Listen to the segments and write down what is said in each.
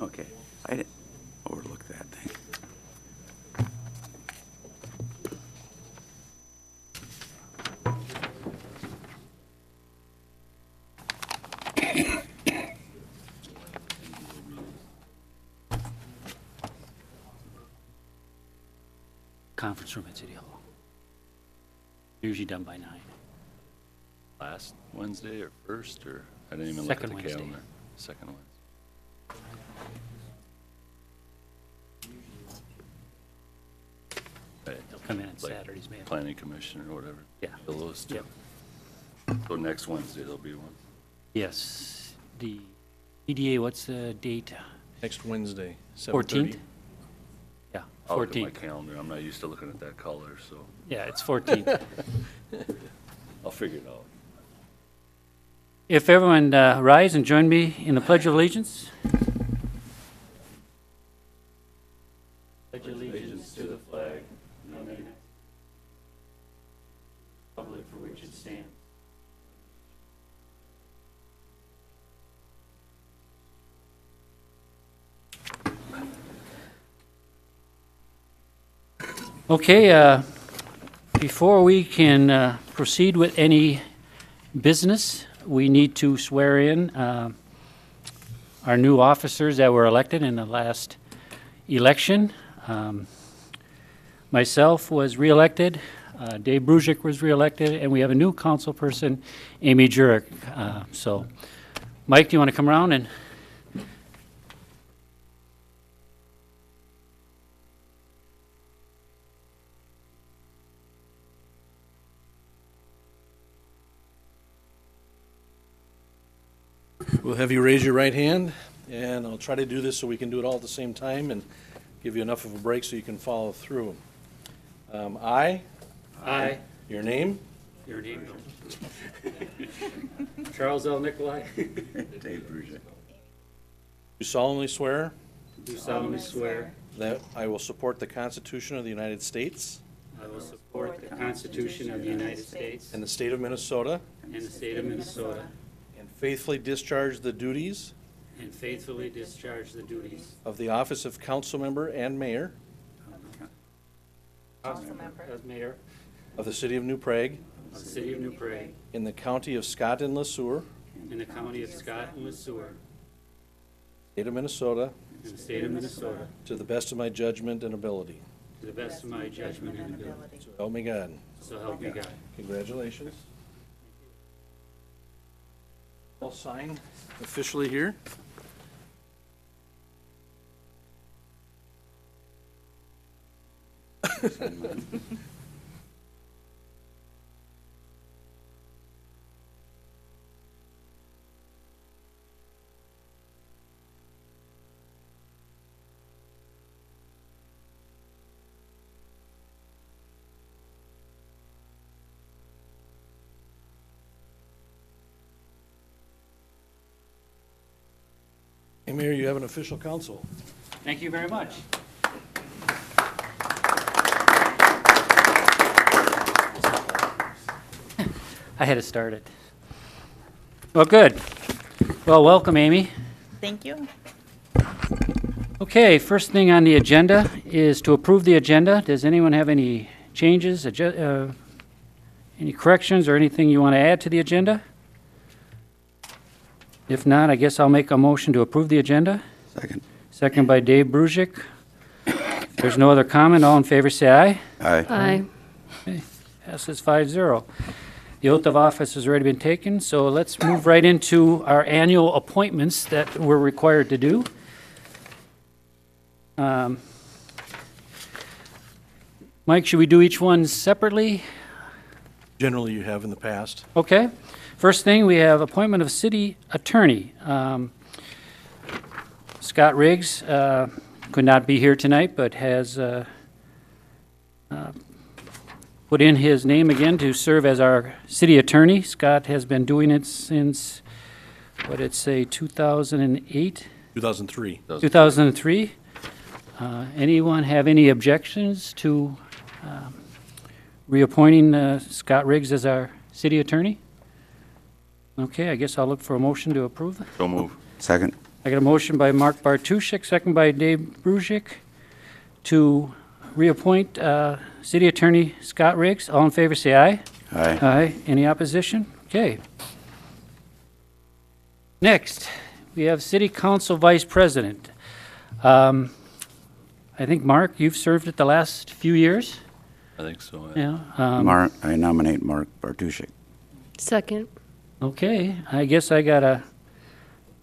Okay, I didn't overlook that thing. Conference room at City Hall. Usually done by 9. Last Wednesday or first, or I didn't even look at Second the Wednesday. calendar. Second one. They'll come in on Like Saturdays, maybe. Planning Commission or whatever. Yeah. The lowest two. Yep. So next Wednesday there'll be one. Yes. The EDA, what's the date? Next Wednesday, 14th? 7:30. Yeah, I'll look at my 14th. calendar. I'm not used to looking at that color, so Yeah, it's 14th. I'll figure it out. If everyone rise and join me in the Pledge of Allegiance. Pledge allegiance to the flag of the republic for which it stands. Okay, before we can proceed with any business, we need to swear in our new officers that were elected in the last election. Myself was reelected, Dave Brusick was reelected, and we have a new council person, Amy Jurek. So, Mike, do you want to come around and? We'll have you raise your right hand, and I'll try to do this so we can do it all at the same time and give you enough of a break so you can follow through. I, your name, Your name. Charles L. Nicolai. Dave Brusick. do solemnly swear Do solemnly swear that I will support the Constitution of the United States I will support the Constitution of the United States and the state of Minnesota, and the state of Minnesota, and faithfully discharge the duties and faithfully discharge the duties of the office of council member and mayor as mayor of the city of New Prague of the city of New Prague in the county of Scott and LeSueur, in the county of Scott and LeSueur, state of Minnesota, in the state of Minnesota, to the best of my judgment and ability. to the best of my judgment and ability. So help me God. So help me God. Congratulations. I'll sign officially here. Hey, Mayor, you have an official council. Thank you very much. I had to start it. Well, good. Well, welcome, Amy. Thank you. Okay, first thing on the agenda is to approve the agenda. Does anyone have any changes, any corrections, or anything you want to add to the agenda? If not, I guess I'll make a motion to approve the agenda. Second. Second by Dave Brusick. If there's no other comment, all in favor say aye. Aye. Aye. Passes 5-0. The oath of office has already been taken, so let's move right into our annual appointments that we're required to do. Mike, should we do each one separately? Generally, you have in the past. Okay. First thing, we have appointment of city attorney. Scott Riggs could not be here tonight, but has put in his name again to serve as our city attorney. Scott has been doing it since, what did it say, 2008? 2003. 2003. Anyone have any objections to reappointing Scott Riggs as our city attorney? Okay, I guess I'll look for a motion to approve. So move. Second. I got a motion by Mark Bartuszczyk, second by Dave Brusick, to reappoint City Attorney Scott Riggs. All in favor, say aye. Aye. Aye. Any opposition? Okay. Next, we have City Council Vice President. I think, Mark, you've served it the last few years? I think so. Yeah. I nominate Mark Bartuszczyk. Second. Okay, I guess I got a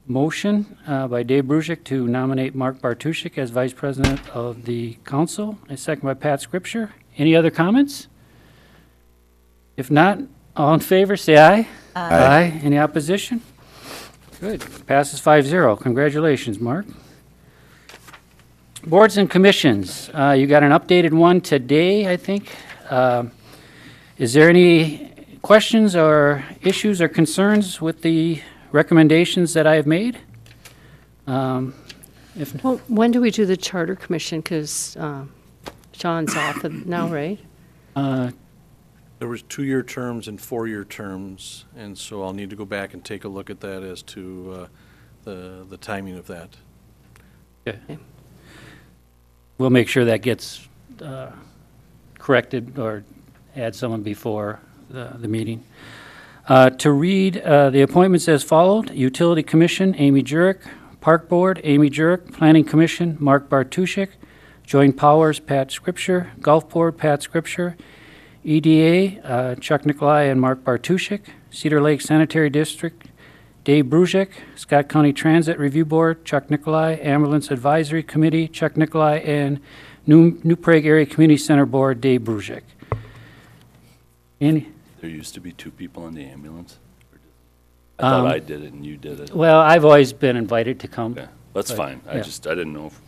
motion by Dave Brusick to nominate Mark Bartuszczyk as Vice President of the Council, a second by Pat Scripture. Any other comments? If not, all in favor, say aye. Aye. Any opposition? Good, passes 5-0. Congratulations, Mark. Boards and commissions, you got an updated one today, I think. Is there any questions or issues or concerns with the recommendations that I have made? If Well, when do we do the Charter Commission? Because Sean's off now, right? There was 2-year terms and 4-year terms, and so I'll need to go back and take a look at that as to the timing of that. we'll make sure that gets corrected or add someone before the meeting. To read the appointments as followed: Utility Commission, Amy Jurek; Park Board, Amy Jurek; Planning Commission, Mark Bartuszczyk; Joint Powers, Pat Scripture; Gulf Board, Pat Scripture; EDA, Chuck Nicolai and Mark Bartuszczyk; Cedar Lake Sanitary District, Dave Brusick; Scott County Transit Review Board, Chuck Nicolai; Ambulance Advisory Committee, Chuck Nicolai; and New Prague Area Community Center Board, Dave Brusick. Any? There used to be 2 people on the ambulance? I thought I did it and you did it. Well, I've always been invited to come. Okay, that's but, fine. I yeah. didn't know if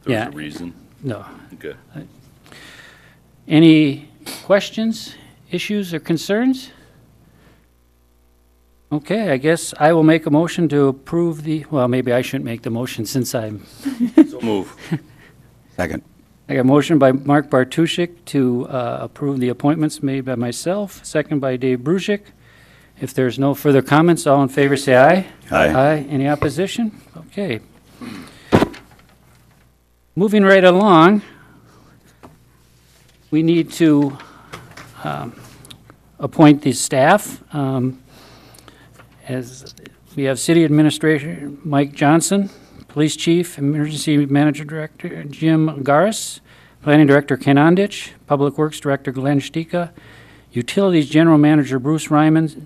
there Yeah. was a reason. No. Okay. Any questions, issues, or concerns? Okay, I guess I will make a motion to approve well, maybe I shouldn't make the motion since I'm, So move. Second. I got a motion by Mark Bartuszczyk to approve the appointments made by myself, second by Dave Brusick. If there's no further comments, all in favor say aye. Aye. Aye. Any opposition? Okay. Moving right along, we need to appoint the staff. As we have City Administrator Mike Johnson, Police Chief, Emergency Manager Director Jim Garis, Planning Director Ken Ondich, Public Works Director Glenn Stika, Utilities General Manager Bruce Reimers,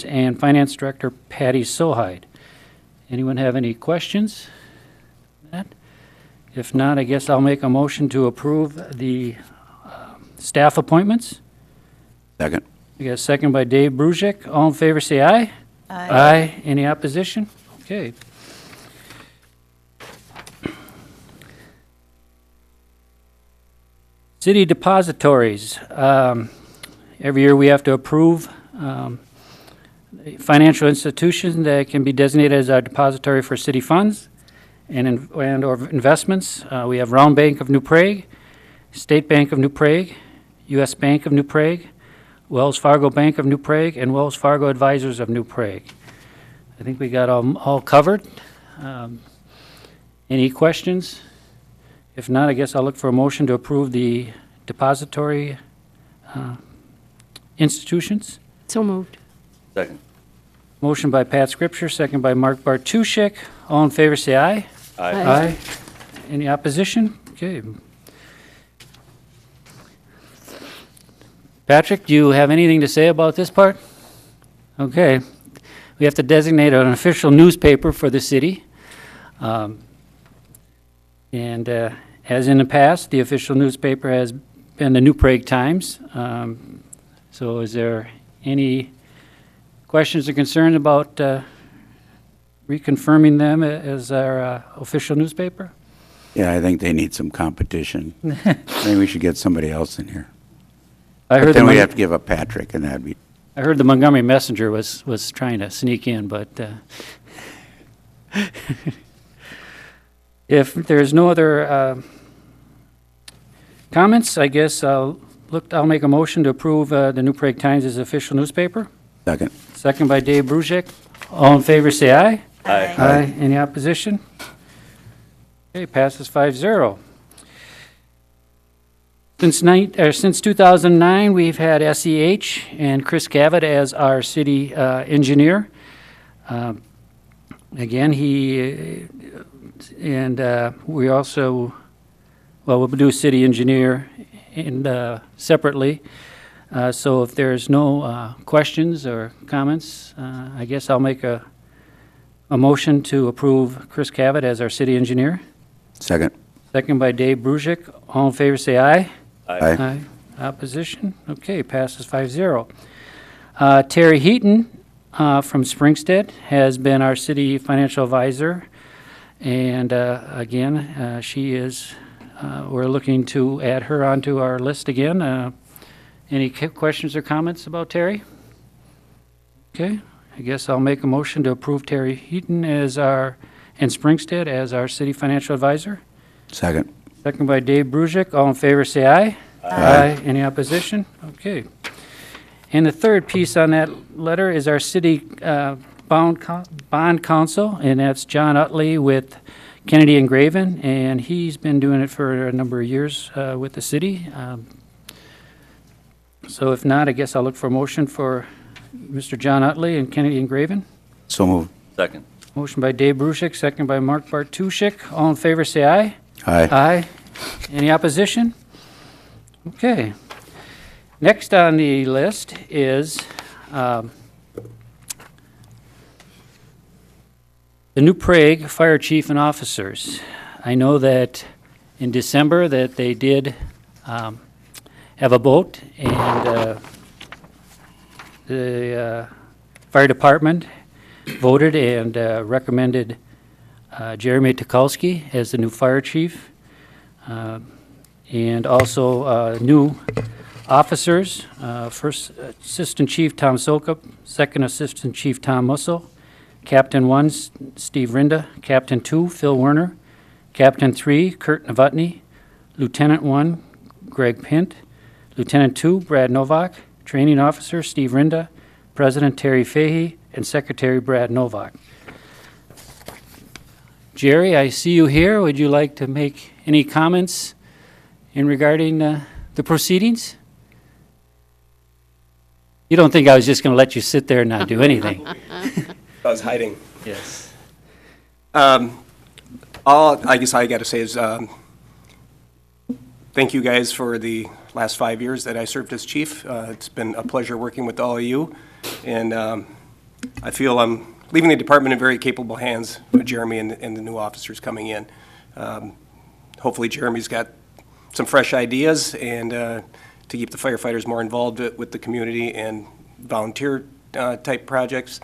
and Finance Director Patty Sohide. Anyone have any questions? Matt? If not, I guess I'll make a motion to approve the staff appointments. Second. We got a second by Dave Brusick. All in favor, say aye. Aye. Aye. Any opposition? Okay. City depositories. Every year we have to approve financial institutions that can be designated as our depository for city funds and or investments. We have Round Bank of New Prague, State Bank of New Prague, U.S. Bank of New Prague, Wells Fargo Bank of New Prague, and Wells Fargo Advisors of New Prague. I think we got all covered. Any questions? If not, I guess I'll look for a motion to approve the depository institutions. So moved. Second. Motion by Pat Scripture, second by Mark Bartuszczyk. All in favor, say aye. Aye. Any opposition? Okay. Patrick, do you have anything to say about this part? Okay. We have to designate an official newspaper for the city. And as in the past, the official newspaper has been the New Prague Times. So is there any questions or concerns about reconfirming them as our official newspaper? Yeah, I think they need some competition. Maybe we should get somebody else in here. I But heard then the we have to give up Patrick, and that'd be, I heard the Montgomery Messenger was trying to sneak in, but if there's no other comments, I guess I'll make a motion to approve the New Prague Times as official newspaper. second. Second by Dave Brusick. All in favor, say aye. Aye. Aye. Any opposition? Okay, passes 5-0. Since 2009, we've had SEH and Chris Gavitt as our city engineer. Again, we also, well, we'll do city engineer separately. So if there's no questions or comments, I guess I'll make a motion to approve Chris Gavitt as our city engineer. Second. Second by Dave Brusick. All in favor, say aye. Aye. Opposition? Okay, passes 5-0. Terry Heaton from Springstead has been our city financial advisor. And again, she is, we're looking to add her onto our list again. Any questions or comments about Terry? Okay, I guess I'll make a motion to approve Terry Heaton and Springstead as our city financial advisor. Second. Second by Dave Brusick. All in favor, say aye. Aye. Any opposition? Okay. And the third piece on that letter is our city bond counsel, and that's John Utley with Kennedy and Graven, and he's been doing it for a number of years with the city. So if not, I guess I'll look for a motion for Mr. John Utley and Kennedy and Graven. So moved. Second. Motion by Dave Brusick, second by Mark Bartuszczyk. All in favor, say aye. Aye. Aye. Any opposition? Okay. Next on the list is the New Prague Fire Chief and Officers. I know that in December that they did have a vote, and the fire department voted and recommended Jeremy Tukalski as the new fire chief, and also new officers, First Assistant Chief Tom Sokup, Second Assistant Chief Tom Mussel, Captain 1 Steve Rinda, Captain 2 Phil Werner, Captain 3 Kurt Novotny, Lieutenant 1 Greg Pint, Lieutenant 2 Brad Novak, Training Officer Steve Rinda, President Terry Fahey, and Secretary Brad Novak. Jerry, I see you here. Would you like to make any comments in regarding the proceedings? You don't think I was just going to let you sit there and not do anything? I was hiding. Yes. All I guess I got to say is thank you guys for the last 5 years that I served as chief. It's been a pleasure working with all of you, and I feel I'm leaving the department in very capable hands with Jeremy and the new officers coming in. Hopefully Jeremy's got some fresh ideas and to keep the firefighters more involved with the community and volunteer type projects.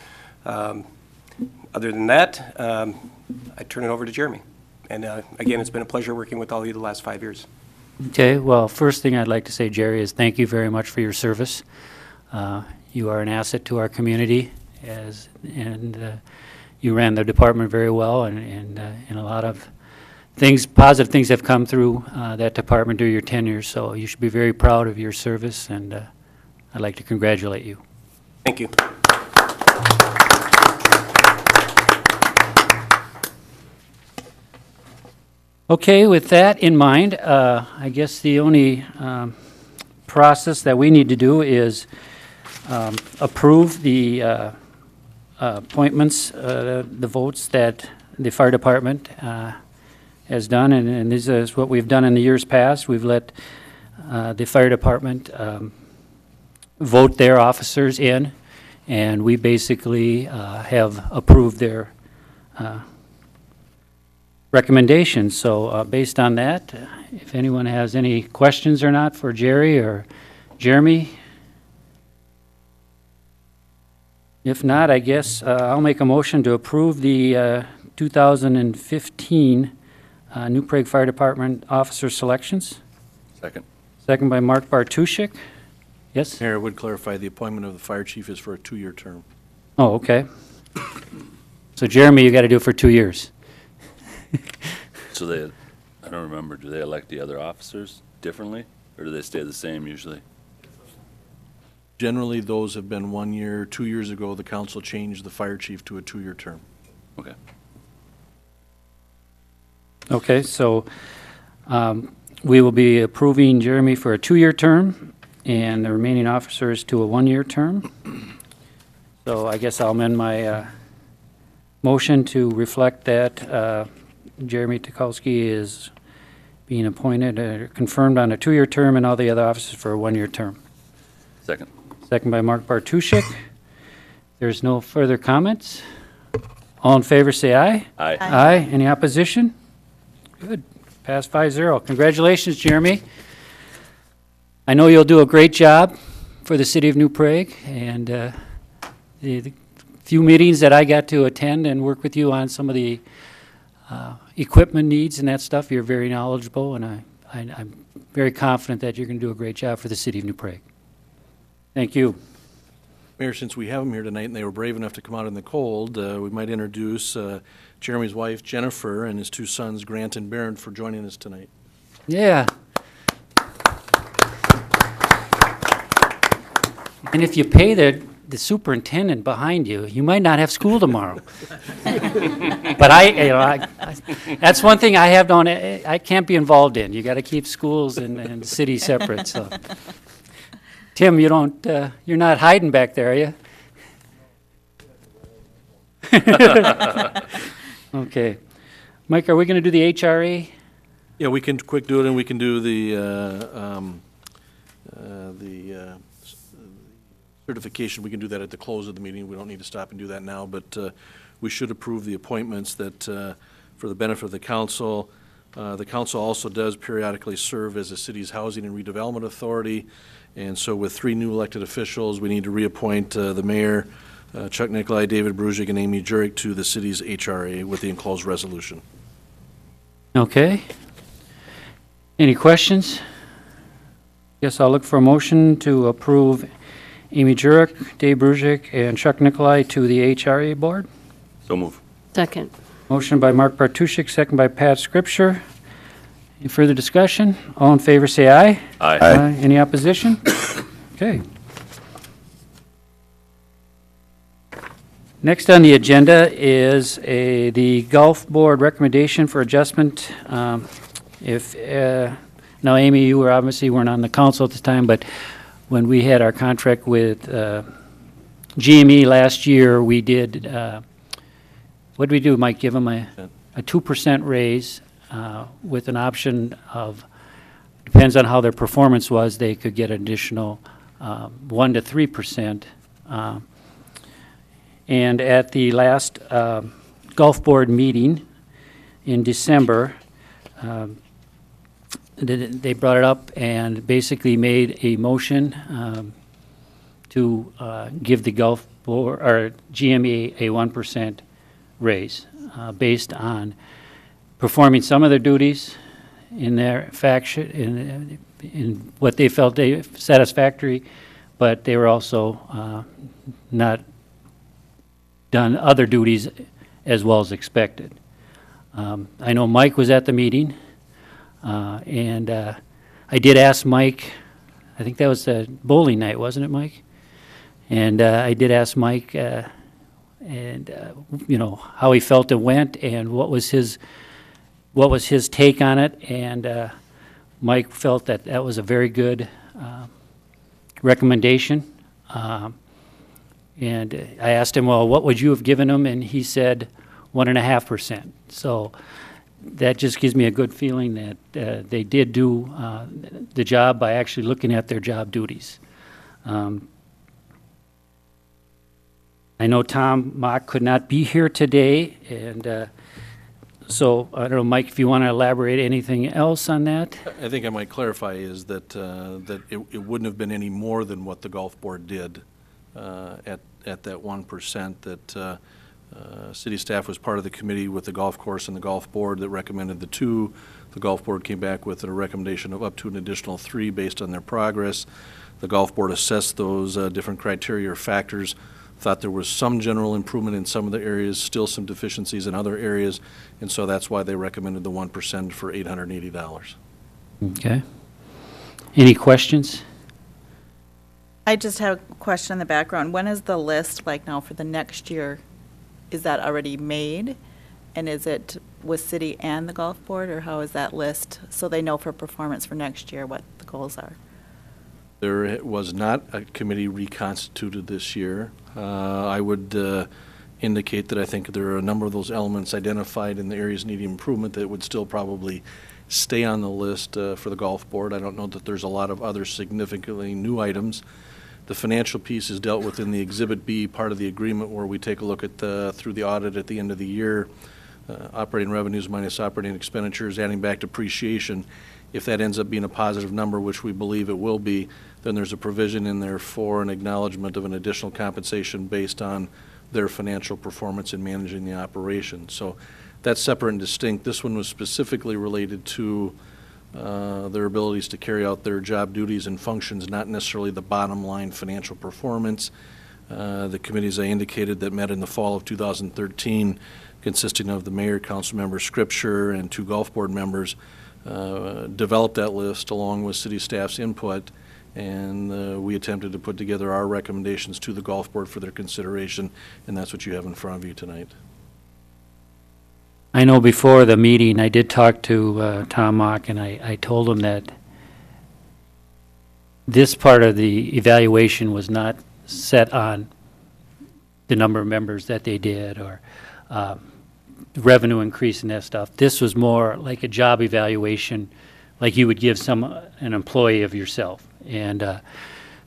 Other than that, I turn it over to Jeremy. And again, it's been a pleasure working with all of you the last 5 years. Okay, well, first thing I'd like to say, Jerry, is thank you very much for your service. You are an asset to our community, and you ran the department very well, and a lot of positive things have come through that department during your tenure, so you should be very proud of your service, and I'd like to congratulate you. Thank you. Okay, with that in mind, I guess the only process that we need to do is approve the appointments, the votes that the fire department has done, and this is what we've done in the years past. We've let the fire department vote their officers in, and we basically have approved their recommendations. So based on that, if anyone has any questions or not for Jerry or Jeremy, if not, I guess I'll make a motion to approve the 2015 New Prague Fire Department officer selections. Second. Second by Mark Bartuszczyk. Yes? Mayor, I would clarify, the appointment of the fire chief is for a 2-year term. Oh, okay. So Jeremy, you got to do it for 2 years. So I don't remember, do they elect the other officers differently, or do they stay the same usually? Generally, those have been 1 year. 2 years ago, the council changed the fire chief to a 2-year term. Okay. Okay, so we will be approving Jeremy for a 2-year term and the remaining officers to a 1-year term. So I guess I'll amend my motion to reflect that Jeremy Tukolsky is being appointed or confirmed on a 2-year term and all the other officers for a 1-year term. Second. Second by Mark Bartuszczyk. There's no further comments. All in favor, say aye. Aye. Aye. Any opposition? Good. Pass 5-0. Congratulations, Jeremy. I know you'll do a great job for the city of New Prague, and the few meetings that I got to attend and work with you on some of the equipment needs and that stuff, you're very knowledgeable, and I'm very confident that you're going to do a great job for the city of New Prague. Thank you. Mayor, since we have them here tonight and they were brave enough to come out in the cold, we might introduce Jeremy's wife, Jennifer, and his 2 sons, Grant and Barron, for joining us tonight. Yeah. And if you pay the superintendent behind you, you might not have school tomorrow. But that's one thing I have done. I can't be involved in. You got to keep schools and the city separate. So, Tim, you're not hiding back there, are you? Okay, Mike, are we going to do the HRA? Yeah, we can quick do it, and we can do the certification. We can do that at the close of the meeting. We don't need to stop and do that now, but we should approve the appointments that, for the benefit of the council. The council also does periodically serve as the city's Housing and Redevelopment Authority, and so with 3 new elected officials, we need to reappoint the mayor, Chuck Nicolai, David Bruzik, and Amy Jurek to the city's HRA with the enclosed resolution. Okay. Any questions? Guess I'll look for a motion to approve Amy Jurek, Dave Bruzik, and Chuck Nicolai to the HRA board. So move. Second. Motion by Mark Bartuszczyk, second by Pat Scripture. Any further discussion? All in favor, say aye. Aye. Any opposition? Okay. Next on the agenda is the Golf Board recommendation for adjustment. Now, Amy, you weren't on the council at the time, but when we had our contract with GME last year, we did, what did we do, Mike? Give them a 2% raise with an option of, depends on how their performance was, they could get additional 1 to 3%. And at the last Golf Board meeting in December, they brought it up and basically made a motion to give the Golf Board, or GME, a 1% raise based on performing some of their duties in their faction, in what they felt satisfactory, but they were also not done other duties as well as expected. I know Mike was at the meeting, and I did ask Mike, I think that was a bowling night, wasn't it, Mike? And I did ask Mike, how he felt it went and what was his take on it, and Mike felt that that was a very good recommendation. And I asked him, well, what would you have given him? And he said 1.5%. So that just gives me a good feeling that they did do the job by actually looking at their job duties. I know Tom Mock could not be here today, and so I don't know, Mike, if you want to elaborate anything else on that? I think I might clarify is that it wouldn't have been any more than what the Golf Board did at that 1%, that city staff was part of the committee with the golf course and the golf board that recommended the 2. The golf board came back with a recommendation of up to an additional 3 based on their progress. The golf board assessed those different criteria or factors, thought there was some general improvement in some of the areas, still some deficiencies in other areas, and so that's why they recommended the 1% for $880. Okay. Any questions? I just have a question in the background. When is the list like now for the next year? is that already made? And is it with city and the golf board, or how is that list? So they know for performance for next year what the goals are. There was not a committee reconstituted this year. I would indicate that I think there are a number of those elements identified in the areas needing improvement that would still probably stay on the list for the golf board. I don't know that there's a lot of other significantly new items. The financial piece is dealt with in the Exhibit B part of the agreement, where we take a look at through the audit at the end of the year, operating revenues minus operating expenditures, adding back depreciation. If that ends up being a positive number, which we believe it will be, then there's a provision in there for an acknowledgement of an additional compensation based on their financial performance in managing the operation. So that's separate and distinct. This one was specifically related to their abilities to carry out their job duties and functions, not necessarily the bottom line financial performance. The committees I indicated that met in the fall of 2013, consisting of the mayor, council member Scripture, and 2 golf board members, developed that list along with city staff's input, and we attempted to put together our recommendations to the golf board for their consideration, and that's what you have in front of you tonight. I know before the meeting, I did talk to Tom Mock, and I told him that this part of the evaluation was not set on the number of members that they did or revenue increase and that stuff. This was more like a job evaluation, like you would give an employee of yourself. And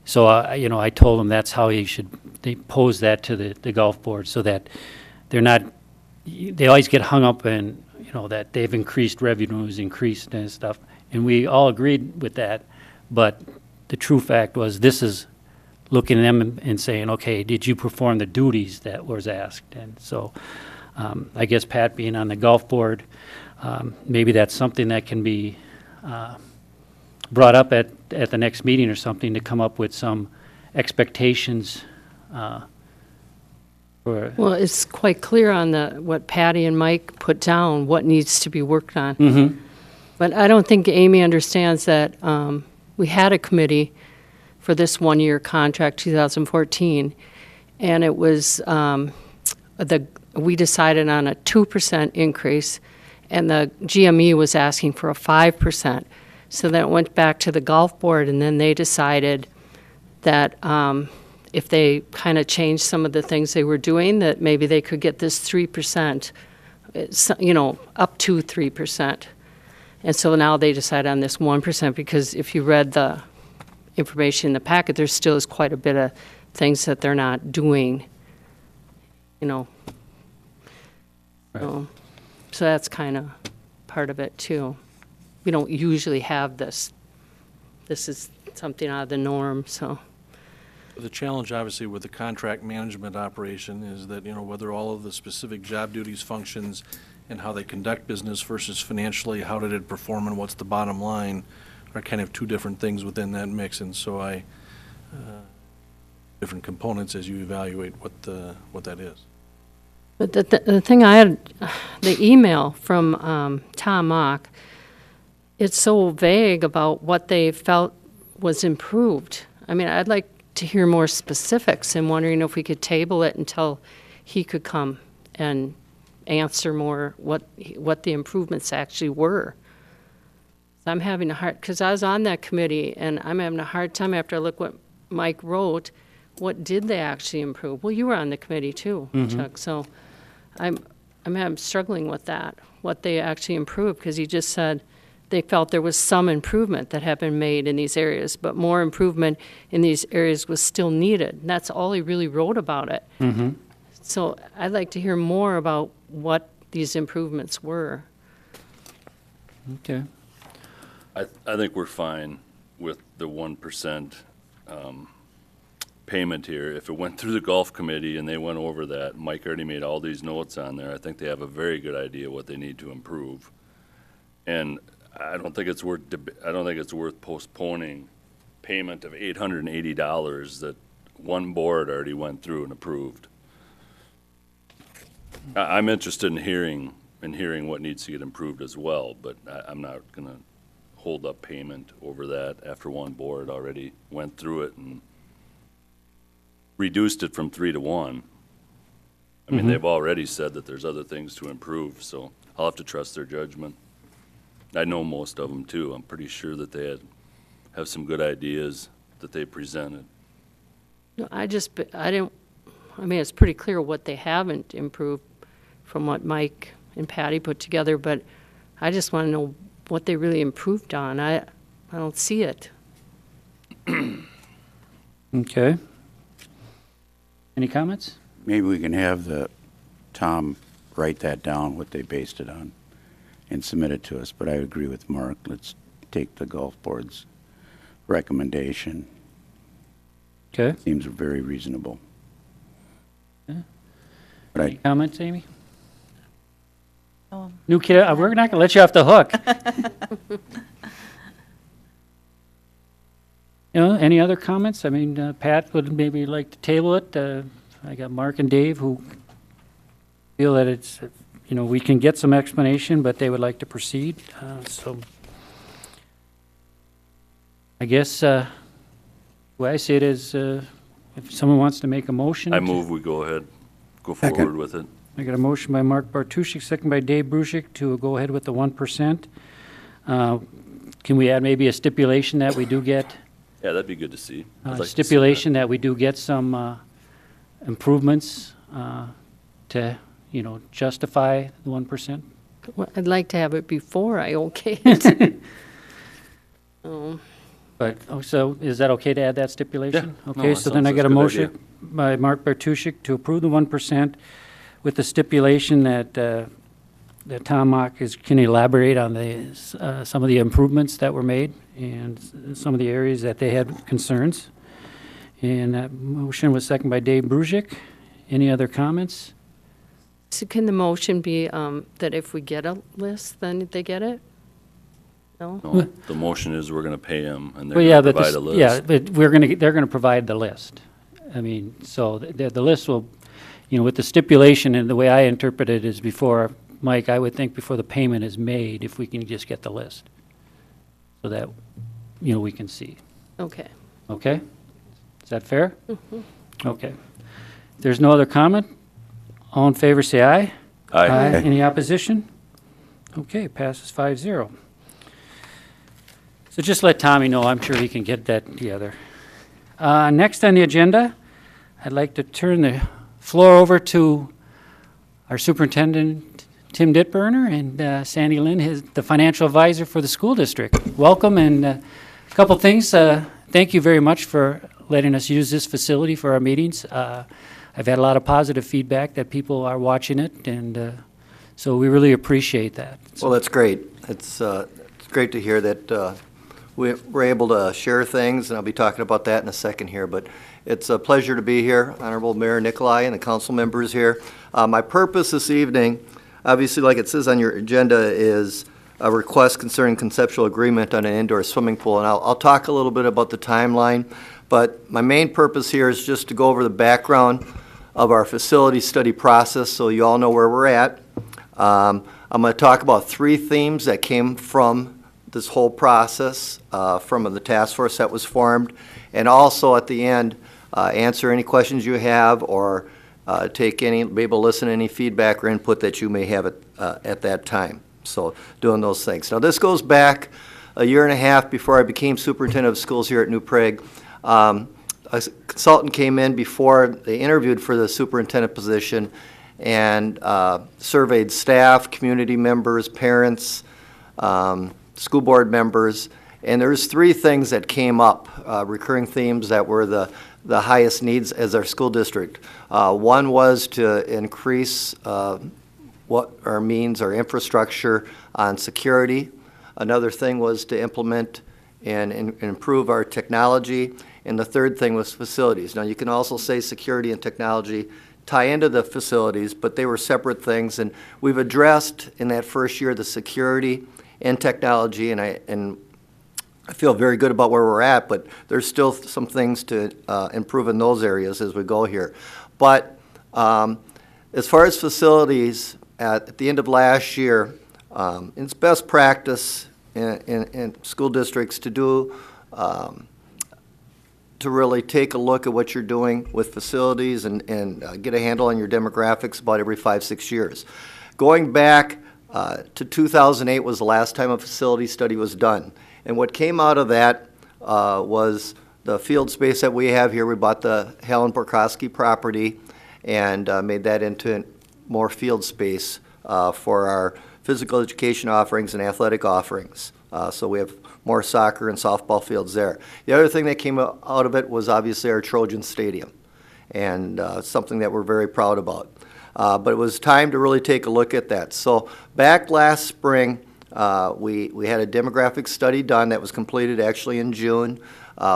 so, I told him that's how they pose that to the golf board, so that they're not, they always get hung up in, that they've increased revenues, increased and stuff. And we all agreed with that. But the true fact was, this is looking at them and saying, okay, did you perform the duties that was asked? And so I guess Pat being on the golf board, maybe that's something that can be brought up at the next meeting or something, to come up with some expectations for. Well, it's quite clear on what Patty and Mike put down, what needs to be worked on. Mm-hmm. But I don't think Amy understands that we had a committee for this one-year contract, 2014, and it was we decided on a 2% increase, and the GME was asking for a 5%. So then it went back to the golf board, and then they decided that if they kind of changed some of the things they were doing, that maybe they could get this 3%, up to 3%. And so now they decided on this 1%, because if you read the information in the packet, there still is quite a bit of things that they're not doing, Right. So that's kind of part of it too. We don't usually have this. This is something out of the norm, so. The challenge, obviously, with the contract management operation is that, whether all of the specific job duties, functions, and how they conduct business versus financially, how did it perform and what's the bottom line, are kind of 2 different things within that mix. And so different components as you evaluate what that is. But the thing I had, the email from Tom Mock, it's so vague about what they felt was improved. I mean, I'd like to hear more specifics, and wondering if we could table it until he could come and answer more what the improvements actually were. I'm having a hard, because I was on that committee, and I'm having a hard time after I look what Mike wrote. What did they actually improve? Well, you were on the committee too, Chuck. So I'm struggling with that, what they actually improved, because he just said they felt there was some improvement that had been made in these areas, but more improvement in these areas was still needed. And that's all he really wrote about it. Mm-hmm. So I'd like to hear more about what these improvements were. Okay. I think we're fine with the 1% payment here. If it went through the golf committee and they went over that, Mike already made all these notes on there, I think they have a very good idea what they need to improve. And I don't think it's worth postponing payment of $880 that one board already went through and approved. I'm interested in hearing what needs to get improved as well, but I'm not going to hold up payment over that after one board already went through it and reduced it from 3 to 1. I mean, they've already said that there's other things to improve, so I'll have to trust their judgment. I know most of them too. I'm pretty sure that they have some good ideas that they presented. No, I didn't, I mean, it's pretty clear what they haven't improved from what Mike and Patty put together, but I just want to know what they really improved on. I don't see it. Okay. Any comments? Maybe we can have Tom write that down, what they based it on, and submit it to us. But I agree with Mark. Let's take the golf board's recommendation. Okay. Seems very reasonable. Yeah. But Any comments, Amy? Oh. New kid, we're not going to let you off the hook. Any other comments? I mean, Pat would maybe like to table it. I got Mark and Dave who feel that it's, we can get some explanation, but they would like to proceed. So I guess the way I see it is if someone wants to make a motion. I move we go ahead, go forward with it. I got a motion by Mark Bartuszczyk, second by Dave Brusick to go ahead with the 1%. Can we add maybe a stipulation that we do get, Yeah, that'd be good to see. I'd like to see stipulation that we do get some improvements to, justify the 1%? Well, I'd like to have it before I okay it. But, so is that okay to add that stipulation? Yeah. Okay, No, so that then I sounds got a like a good motion by Mark Bartuszczyk to approve the 1% with the stipulation that that Tom Mock can elaborate on some of the improvements that were made and some of the areas that they had concerns. And that motion was seconded by Dave Brusick. Any other comments? So can the motion be that if we get a list, then they get it? No? No, the motion is we're gonna pay them, and Well, they're yeah, gonna but provide a list. yeah, but they're gonna provide the list. I mean, so the list will, with the stipulation, and the way I interpret it is before, Mike, I would think before the payment is made, if we can just get the list, so that, we can see. Okay. Okay? Is that fair? Okay. If there's no other comment, all in favor say aye. Aye. Any opposition? Okay, passes 5-0. So just let Tommy know, I'm sure he can get that together. Next on the agenda, I'd like to turn the floor over to our superintendent, Tim Ditburner, and Sandy Lynn, the financial advisor for the school district. Welcome, and a couple things. Thank you very much for letting us use this facility for our meetings. I've had a lot of positive feedback that people are watching it, and so we really appreciate that. Well, that's great. It's great to hear that we're able to share things, and I'll be talking about that in a second here. But it's a pleasure to be here, Honorable Mayor Nicolai and the council members here. My purpose this evening, obviously, like it says on your agenda, is a request concerning conceptual agreement on an indoor swimming pool. And I'll talk a little bit about the timeline, but my main purpose here is just to go over the background of our facility study process so you all know where we're at. I'm going to talk about 3 themes that came from this whole process, from the task force that was formed, and also at the end, answer any questions you have or be able to listen to any feedback or input that you may have at that time. So doing those things. Now this goes back a year and a half before I became superintendent of schools here at New Prague. A consultant came in before they interviewed for the superintendent position and surveyed staff, community members, parents, school board members, and there's 3 things that came up, recurring themes that were the highest needs as our school district. One was to increase what our means, our infrastructure on security. Another thing was to implement and improve our technology. And the third thing was facilities. Now, you can also say security and technology tie into the facilities, but they were separate things. And we've addressed in that first year the security and technology, and I feel very good about where we're at, but there's still some things to improve in those areas as we go here. But as far as facilities, at the end of last year, it's best practice in school districts to do to really take a look at what you're doing with facilities and get a handle on your demographics about every 5-6 years. Going back to 2008 was the last time a facility study was done. And what came out of that was the field space that we have here. We bought the Helen Borkowski property and made that into more field space for our physical education offerings and athletic offerings. So we have more soccer and softball fields there. The other thing that came out of it was obviously our Trojan Stadium, and something that we're very proud about. But it was time to really take a look at that. So back last spring, we had a demographic study done that was completed actually in June.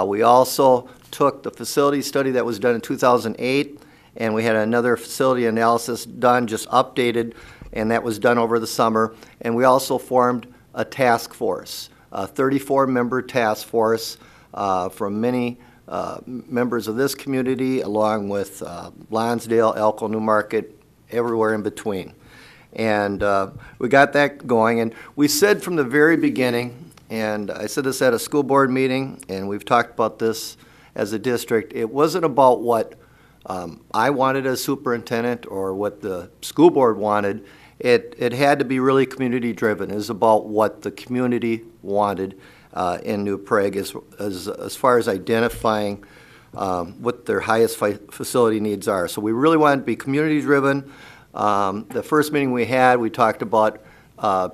We also took the facility study that was done in 2008, and we had another facility analysis done, just updated, and that was done over the summer. And we also formed a task force, a 34-member task force from many members of this community, along with Lonsdale, Elko, Newmarket, everywhere in between. And we got that going, and we said from the very beginning, and I said this at a school board meeting, and we've talked about this as a district, it wasn't about what I wanted as superintendent or what the school board wanted. It had to be really community-driven. It was about what the community wanted in New Prague as far as identifying what their highest facility needs are. So we really wanted to be community-driven. The first meeting we had, we talked about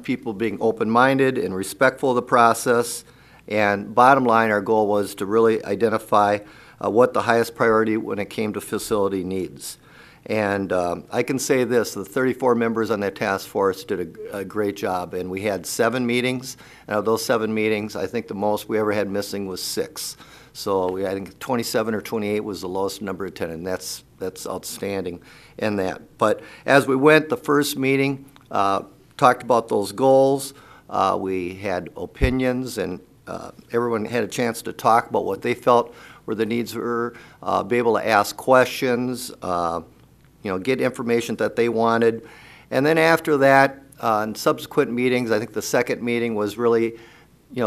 people being open-minded and respectful of the process. And bottom line, our goal was to really identify what the highest priority when it came to facility needs. And I can say this, the 34 members on that task force did a great job, and we had 7 meetings, and of those 7 meetings, I think the most we ever had missing was 6. So I think 27 or 28 was the lowest number attended, and that's outstanding in that. But as we went, the first meeting, talked about those goals, we had opinions, and everyone had a chance to talk about what they felt where the needs were, be able to ask questions, get information that they wanted. And then after that, in subsequent meetings, I think the second meeting was really,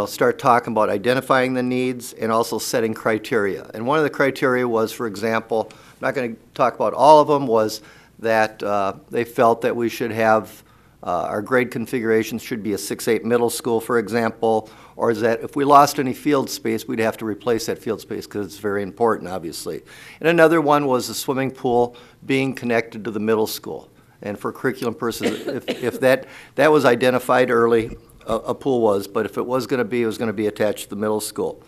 start talking about identifying the needs and also setting criteria. And one of the criteria was, for example, I'm not going to talk about all of them, was that they felt that we should have, our grade configurations should be a 6-8 middle school, for example, or is that if we lost any field space, we'd have to replace that field space because it's very important, obviously. And another one was the swimming pool being connected to the middle school. And for curriculum purposes, if that was identified early, a pool was, but if it was going to be, it was going to be attached to the middle school.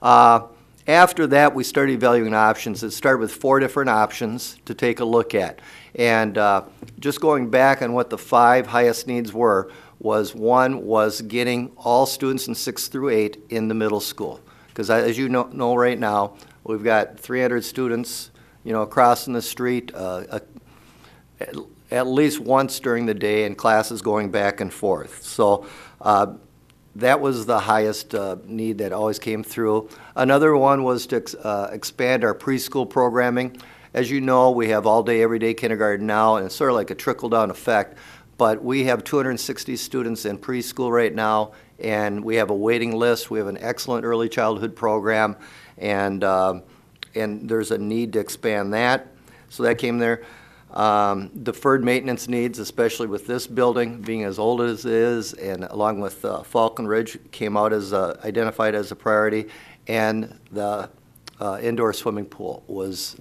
After that, we started evaluating options. It started with 4 different options to take a look at. And just going back on what the 5 highest needs were, one was getting all students in 6 through 8 in the middle school. Because as you know right now, we've got 300 students, crossing the street at least once during the day, and classes going back and forth. So that was the highest need that always came through. Another one was to expand our preschool programming. As you know, we have all-day, everyday kindergarten now, and it's sort of like a trickle-down effect. But we have 260 students in preschool right now, and we have a waiting list. We have an excellent early childhood program, and there's a need to expand that. So that came there. Deferred maintenance needs, especially with this building being as old as it is, and along with Falcon Ridge came out as identified as a priority, and the indoor swimming pool was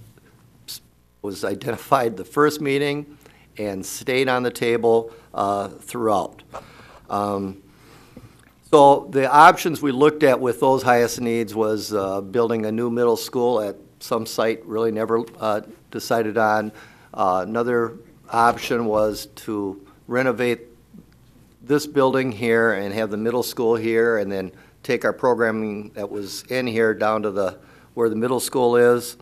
identified the first meeting and stayed on the table throughout. So the options we looked at with those highest needs was building a new middle school at some site, really never decided on. Another option was to renovate this building here and have the middle school here, and then take our programming that was in here down to where the middle school is.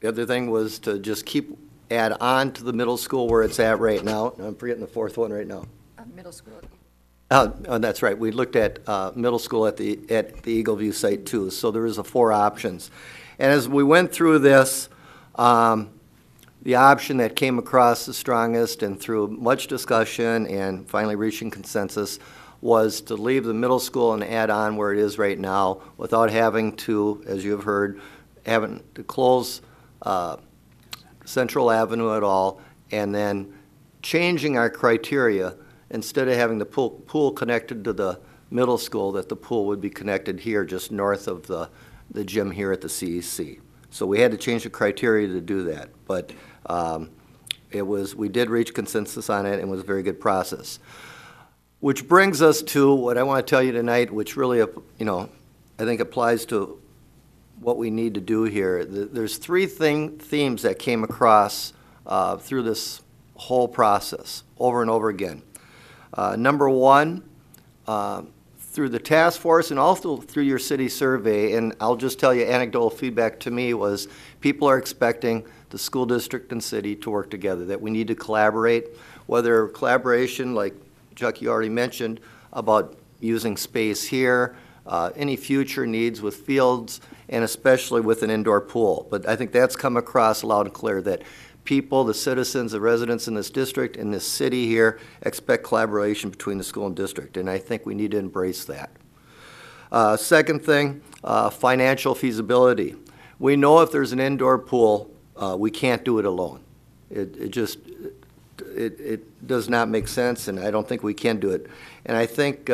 The other thing was to just add on to the middle school where it's at right now. I'm forgetting the fourth one right now. Middle school. Oh, that's right. We looked at middle school at the Eagle View site too. So there was 4 options. And as we went through this, the option that came across the strongest and through much discussion and finally reaching consensus was to leave the middle school and add on where it is right now without having to, as you have heard, having to close Central Avenue at all, and then changing our criteria, instead of having the pool connected to the middle school, that the pool would be connected here just north of the gym here at the CEC. So we had to change the criteria to do that, but we did reach consensus on it, and it was a very good process. Which brings us to what I want to tell you tonight, which really, I think applies to what we need to do here. There's three themes that came across through this whole process over and over again. Number one, through the task force and also through your city survey, and I'll just tell you anecdotal feedback to me was people are expecting the school district and city to work together, that we need to collaborate, whether collaboration, like Chuck, you already mentioned, about using space here, any future needs with fields, and especially with an indoor pool. But I think that's come across loud and clear that people, the citizens, the residents in this district, in this city here, expect collaboration between the school and district, and I think we need to embrace that. Second thing, financial feasibility. We know if there's an indoor pool, we can't do it alone. It does not make sense, and I don't think we can do it. And I think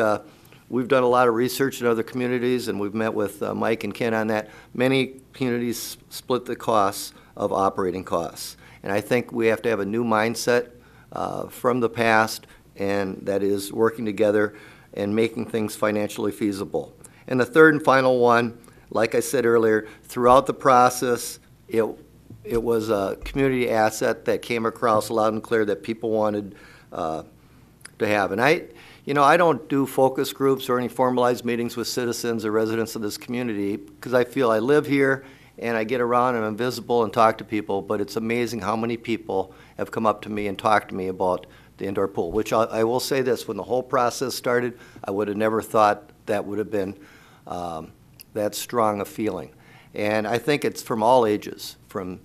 we've done a lot of research in other communities, and we've met with Mike and Ken on that. Many communities split the costs of operating costs. And I think we have to have a new mindset from the past, and that is working together and making things financially feasible. And the third and final one, like I said earlier, throughout the process, it was a community asset that came across loud and clear that people wanted to have. And I don't do focus groups or any formalized meetings with citizens or residents of this community because I feel I live here and I get around and I'm visible and talk to people, but it's amazing how many people have come up to me and talked to me about the indoor pool, which I will say this, when the whole process started, I would have never thought that would have been that strong a feeling. And I think it's from all ages, from,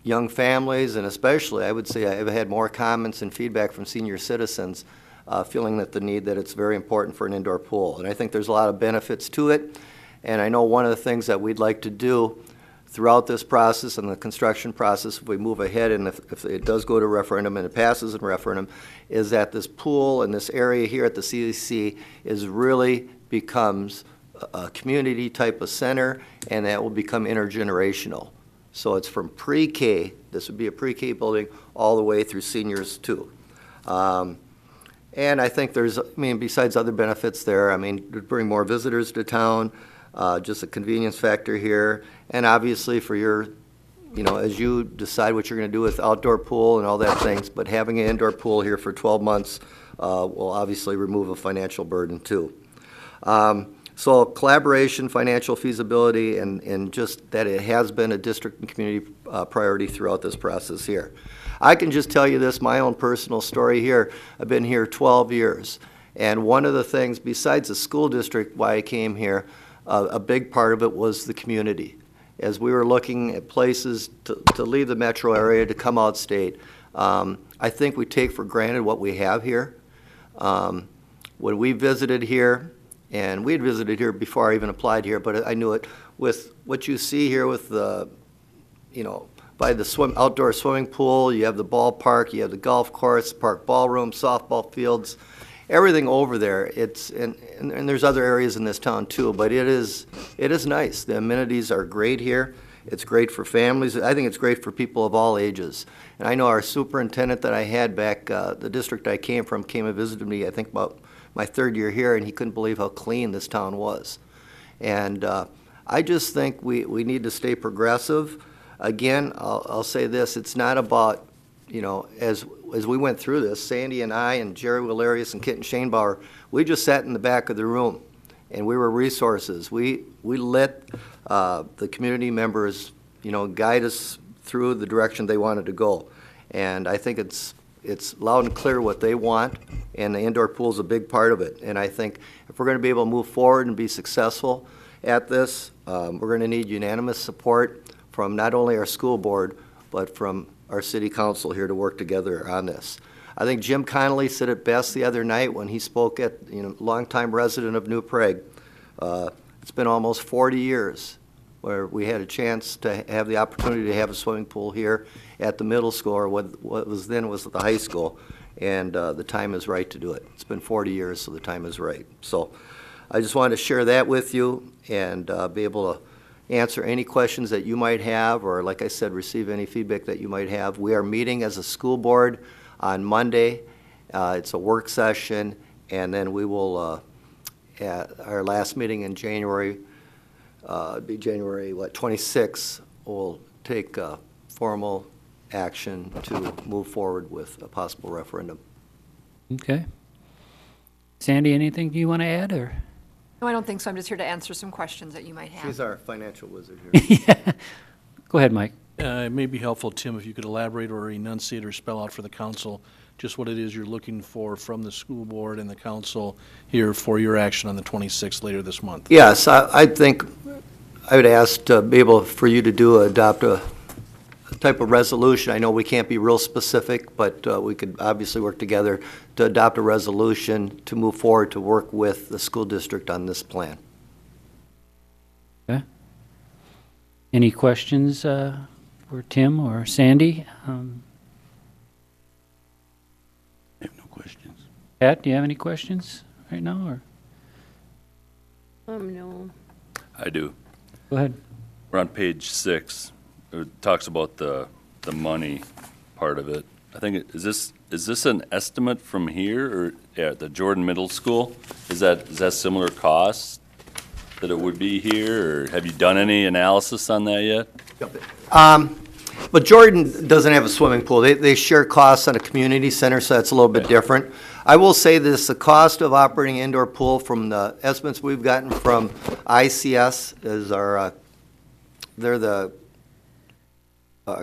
young families, and especially, I would say I've had more comments and feedback from senior citizens feeling that it's very important for an indoor pool. And I think there's a lot of benefits to it. And I know one of the things that we'd like to do throughout this process and the construction process, if we move ahead and if it does go to referendum and it passes in referendum, is that this pool and this area here at the CEC really becomes a community type of center, and that will become intergenerational. So it's from pre-K, this would be a pre-K building, all the way through seniors too. And I think besides other benefits there, to bring more visitors to town, just a convenience factor here, and obviously for your, as you decide what you're going to do with outdoor pool and all that things, but having an indoor pool here for 12 months will obviously remove a financial burden too. So collaboration, financial feasibility, and just that it has been a district and community priority throughout this process here. I can just tell you this, my own personal story here. I've been here 12 years, and one of the things, besides the school district, why I came here, a big part of it was the community. As we were looking at places to leave the metro area, to come out state, I think we take for granted what we have here. When we visited here, and we had visited here before I even applied here, but I knew it, with what you see here with the, by the outdoor swimming pool, you have the ballpark, you have the golf course, park ballroom, softball fields, everything over there. And there's other areas in this town too, but it is nice. The amenities are great here. It's great for families. I think it's great for people of all ages. And I know our superintendent that I had back, the district I came from, came and visited me, I think about my third year here, and he couldn't believe how clean this town was. And I just think we need to stay progressive. Again, I'll say this, it's not about, as we went through this, Sandy and I and Jerry Willarius and Kitten Shainbauer, we just sat in the back of the room, and we were resources. We let the community members, guide us through the direction they wanted to go. And I think it's loud and clear what they want, and the indoor pool is a big part of it. And I think if we're going to be able to move forward and be successful at this, we're going to need unanimous support from not only our school board, but from our city council here to work together on this. I think Jim Connolly said it best the other night when he spoke at, longtime resident of New Prague. It's been almost 40 years where we had a chance to have the opportunity to have a swimming pool here at the middle school, or what was then was the high school, and the time is right to do it. It's been 40 years, so the time is right. So I just wanted to share that with you and be able to answer any questions that you might have, or like I said, receive any feedback that you might have. We are meeting as a school board on Monday. It's a work session, and then we will, at our last meeting in January, be January, 26th, we'll take formal action to move forward with a possible referendum. Okay. Sandy, anything you want to add, or? No, I don't think so. I'm just here to answer some questions that you might have. She's our financial wizard here. Yeah. Go ahead, Mike. It may be helpful, Tim, if you could elaborate or enunciate or spell out for the council just what it is you're looking for from the school board and the council here for your action on the 26th later this month. Yes, I think I would ask to be able for you to adopt a type of resolution. I know we can't be real specific, but we could obviously work together to adopt a resolution to move forward to work with the school district on this plan. Okay. Any questions for Tim or Sandy? I have no questions. Pat, do you have any questions right now, or? No. I do. Go ahead. We're on page 6. It talks about the money part of it. I think, is this an estimate from here, or at the Jordan Middle School? Is that similar cost that it would be here, or have you done any analysis on that yet? But Jordan doesn't have a swimming pool. They share costs on a community center, so that's a little bit different. I will say this, the cost of operating an indoor pool from the estimates we've gotten from ICS is they're the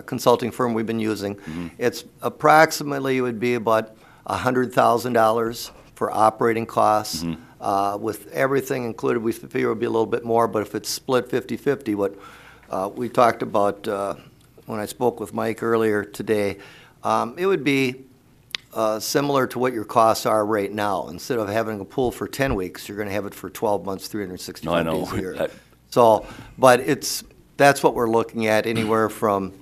consulting firm we've been using. Mm-hmm. It's approximately, would be about $100,000 for operating costs. Mm-hmm. With everything included, we figure it would be a little bit more, but if it's split 50-50, what we talked about when I spoke with Mike earlier today, it would be similar to what your costs are right now. Instead of having a pool for 10 weeks, you're going to have it for 12 months, 365 No, I know. days a year. So, but that's what we're looking at, anywhere from,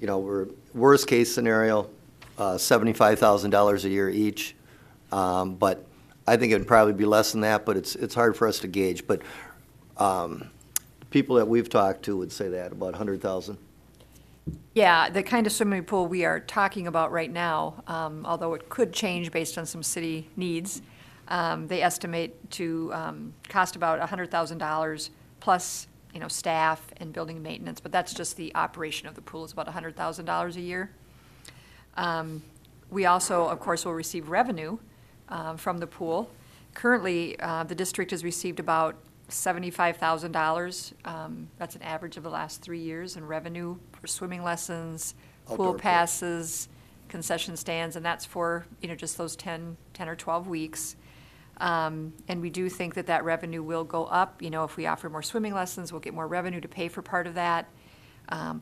we're worst case scenario, $75,000 a year each. But I think it'd probably be less than that, but it's hard for us to gauge. But people that we've talked to would say that, about 100,000. Yeah, the kind of swimming pool we are talking about right now, although it could change based on some city needs, they estimate to cost about $100,000 plus, staff and building maintenance, but that's just the operation of the pool is about $100,000 a year. We also, of course, will receive revenue from the pool. Currently, the district has received about $75,000. That's an average of the last 3 years in revenue for swimming lessons, Outdoor pool pool. passes, concession stands, and that's for, just those 10 or 12 weeks. And we do think that revenue will go up. If we offer more swimming lessons, we'll get more revenue to pay for part of that.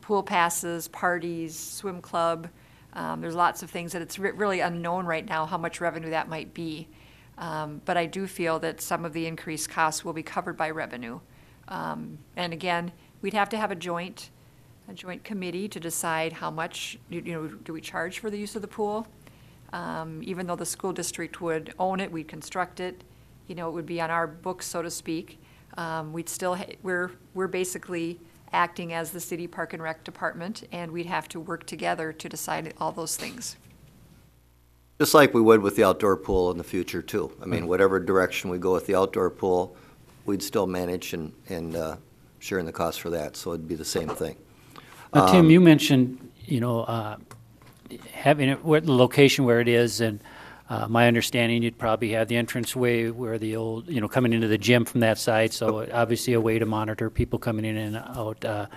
Pool passes, parties, swim club. There's lots of things that it's really unknown right now how much revenue that might be. But I do feel that some of the increased costs will be covered by revenue. And again, we'd have to have a joint committee to decide how much, do we charge for the use of the pool? Even though the school district would own it, we'd construct it, it would be on our books, so to speak. We'd still, we're basically acting as the city park and rec department, and we'd have to work together to decide all those things. Just like we would with the outdoor pool in the future, too. I mean, whatever direction we go with the outdoor pool, we'd still manage and sharing the cost for that, so it'd be the same thing. Now, Tim, you mentioned, having it, the location where it is, and my understanding, you'd probably have the entranceway where the old, coming into the gym from that side, so obviously a way to monitor people coming in and out.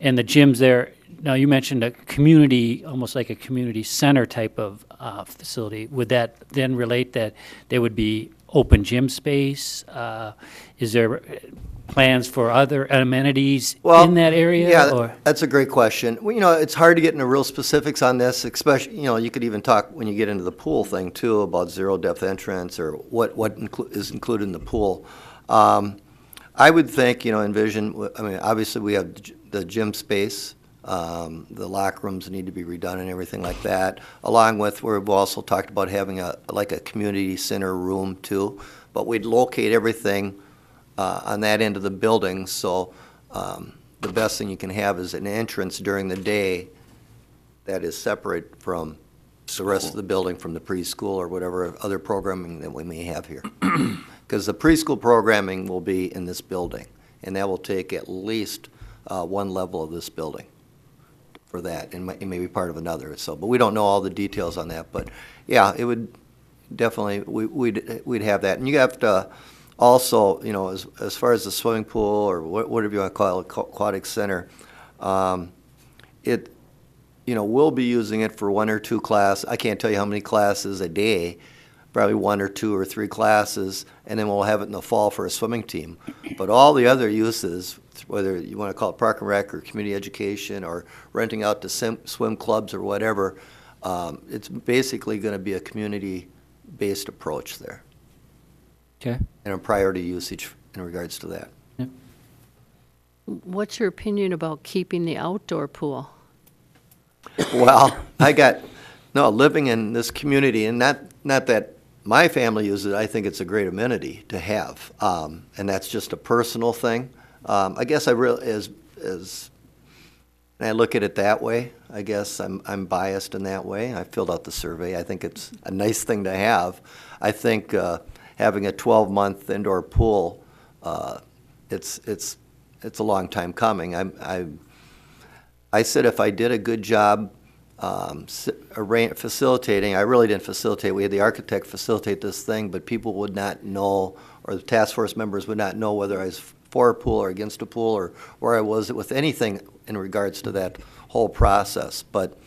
And the gym's there. Now, you mentioned a community, almost like a community center type of facility. Would that then relate that there would be open gym space? Is there plans for other amenities Well, in that area? Yeah, or? that's a great question. Well, you know, it's hard to get into real specifics on this, especially, you know, you could even talk when you get into the pool thing too, about zero depth entrance or what is included in the pool. I would think, you know, envision, I mean, obviously we have the gym space, the locker rooms need to be redone and everything like that, along with, we've also talked about having like a community center room too, but we'd locate everything on that end of the building, so the best thing you can have is an entrance during the day that is separate from the rest of the building, from the preschool or whatever other programming that we may have here. Because the preschool programming will be in this building, and that will take at least one level of this building for that, and it may be part of another. So, but we don't know all the details on that. But yeah, it would definitely, we'd have that, and you have to also, you know, as far as the swimming pool or whatever you want to call it, aquatic center, it, you know, we'll be using it for 1 or 2 classes. I can't tell you how many classes a day, probably 1 or 2 or 3 classes, and then we'll have it in the fall for a swimming team. But all the other uses, whether you want to call it park and rec or community education or renting out to swim clubs or whatever, it's basically going to be a community-based approach there. Okay. And a priority usage in regards to that. What's your opinion about keeping the outdoor pool? Well, living in this community, and not that my family uses it, I think it's a great amenity to have. And that's just a personal thing. I guess as I look at it that way, I guess I'm biased in that way. I filled out the survey. I think it's a nice thing to have. I think having a 12-month indoor pool, it's a long time coming. I said if I did a good job facilitating, I really didn't facilitate. We had the architect facilitate this thing, but people would not know, or the task force members would not know whether I was for a pool or against a pool or where I was with anything in regards to that whole process. But,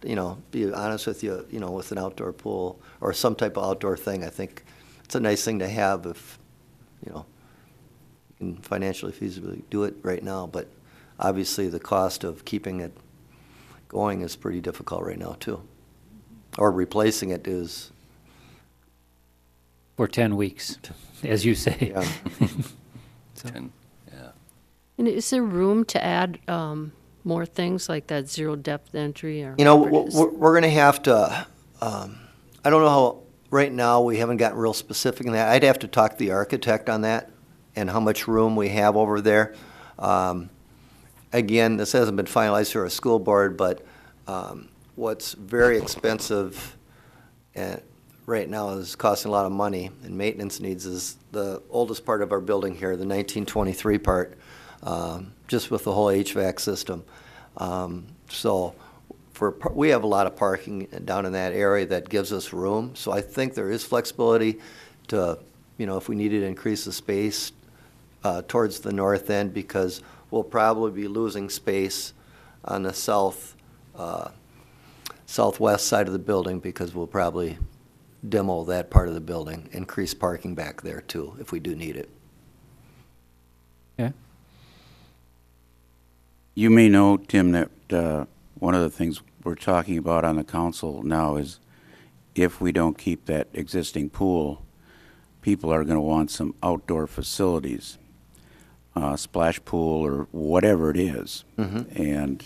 you know, be honest with you, you know, with an outdoor pool or some type of outdoor thing, I think it's a nice thing to have if, you know, you can financially feasibly do it right now. But obviously the cost of keeping it going is pretty difficult right now too. Or replacing it is. For 10 weeks, as you say. Yeah. And, yeah. And is there room to add more things like that zero depth entry? Or You know, whatever it is? we're going to have to, I don't know how, right now we haven't gotten real specific in that. I'd have to talk to the architect on that and how much room we have over there. Again, this hasn't been finalized through our school board, but what's very expensive right now is costing a lot of money, and maintenance needs is the oldest part of our building here, the 1923 part, just with the whole HVAC system. So we have a lot of parking down in that area that gives us room, so I think there is flexibility to, you know, if we needed to increase the space towards the north end, because we'll probably be losing space on the southwest side of the building, because we'll probably demo that part of the building, increase parking back there too, if we do need it. Okay. You may know, Tim, that one of the things we're talking about on the council now is if we don't keep that existing pool, people are going to want some outdoor facilities, splash pool or whatever it is. Mm-hmm. And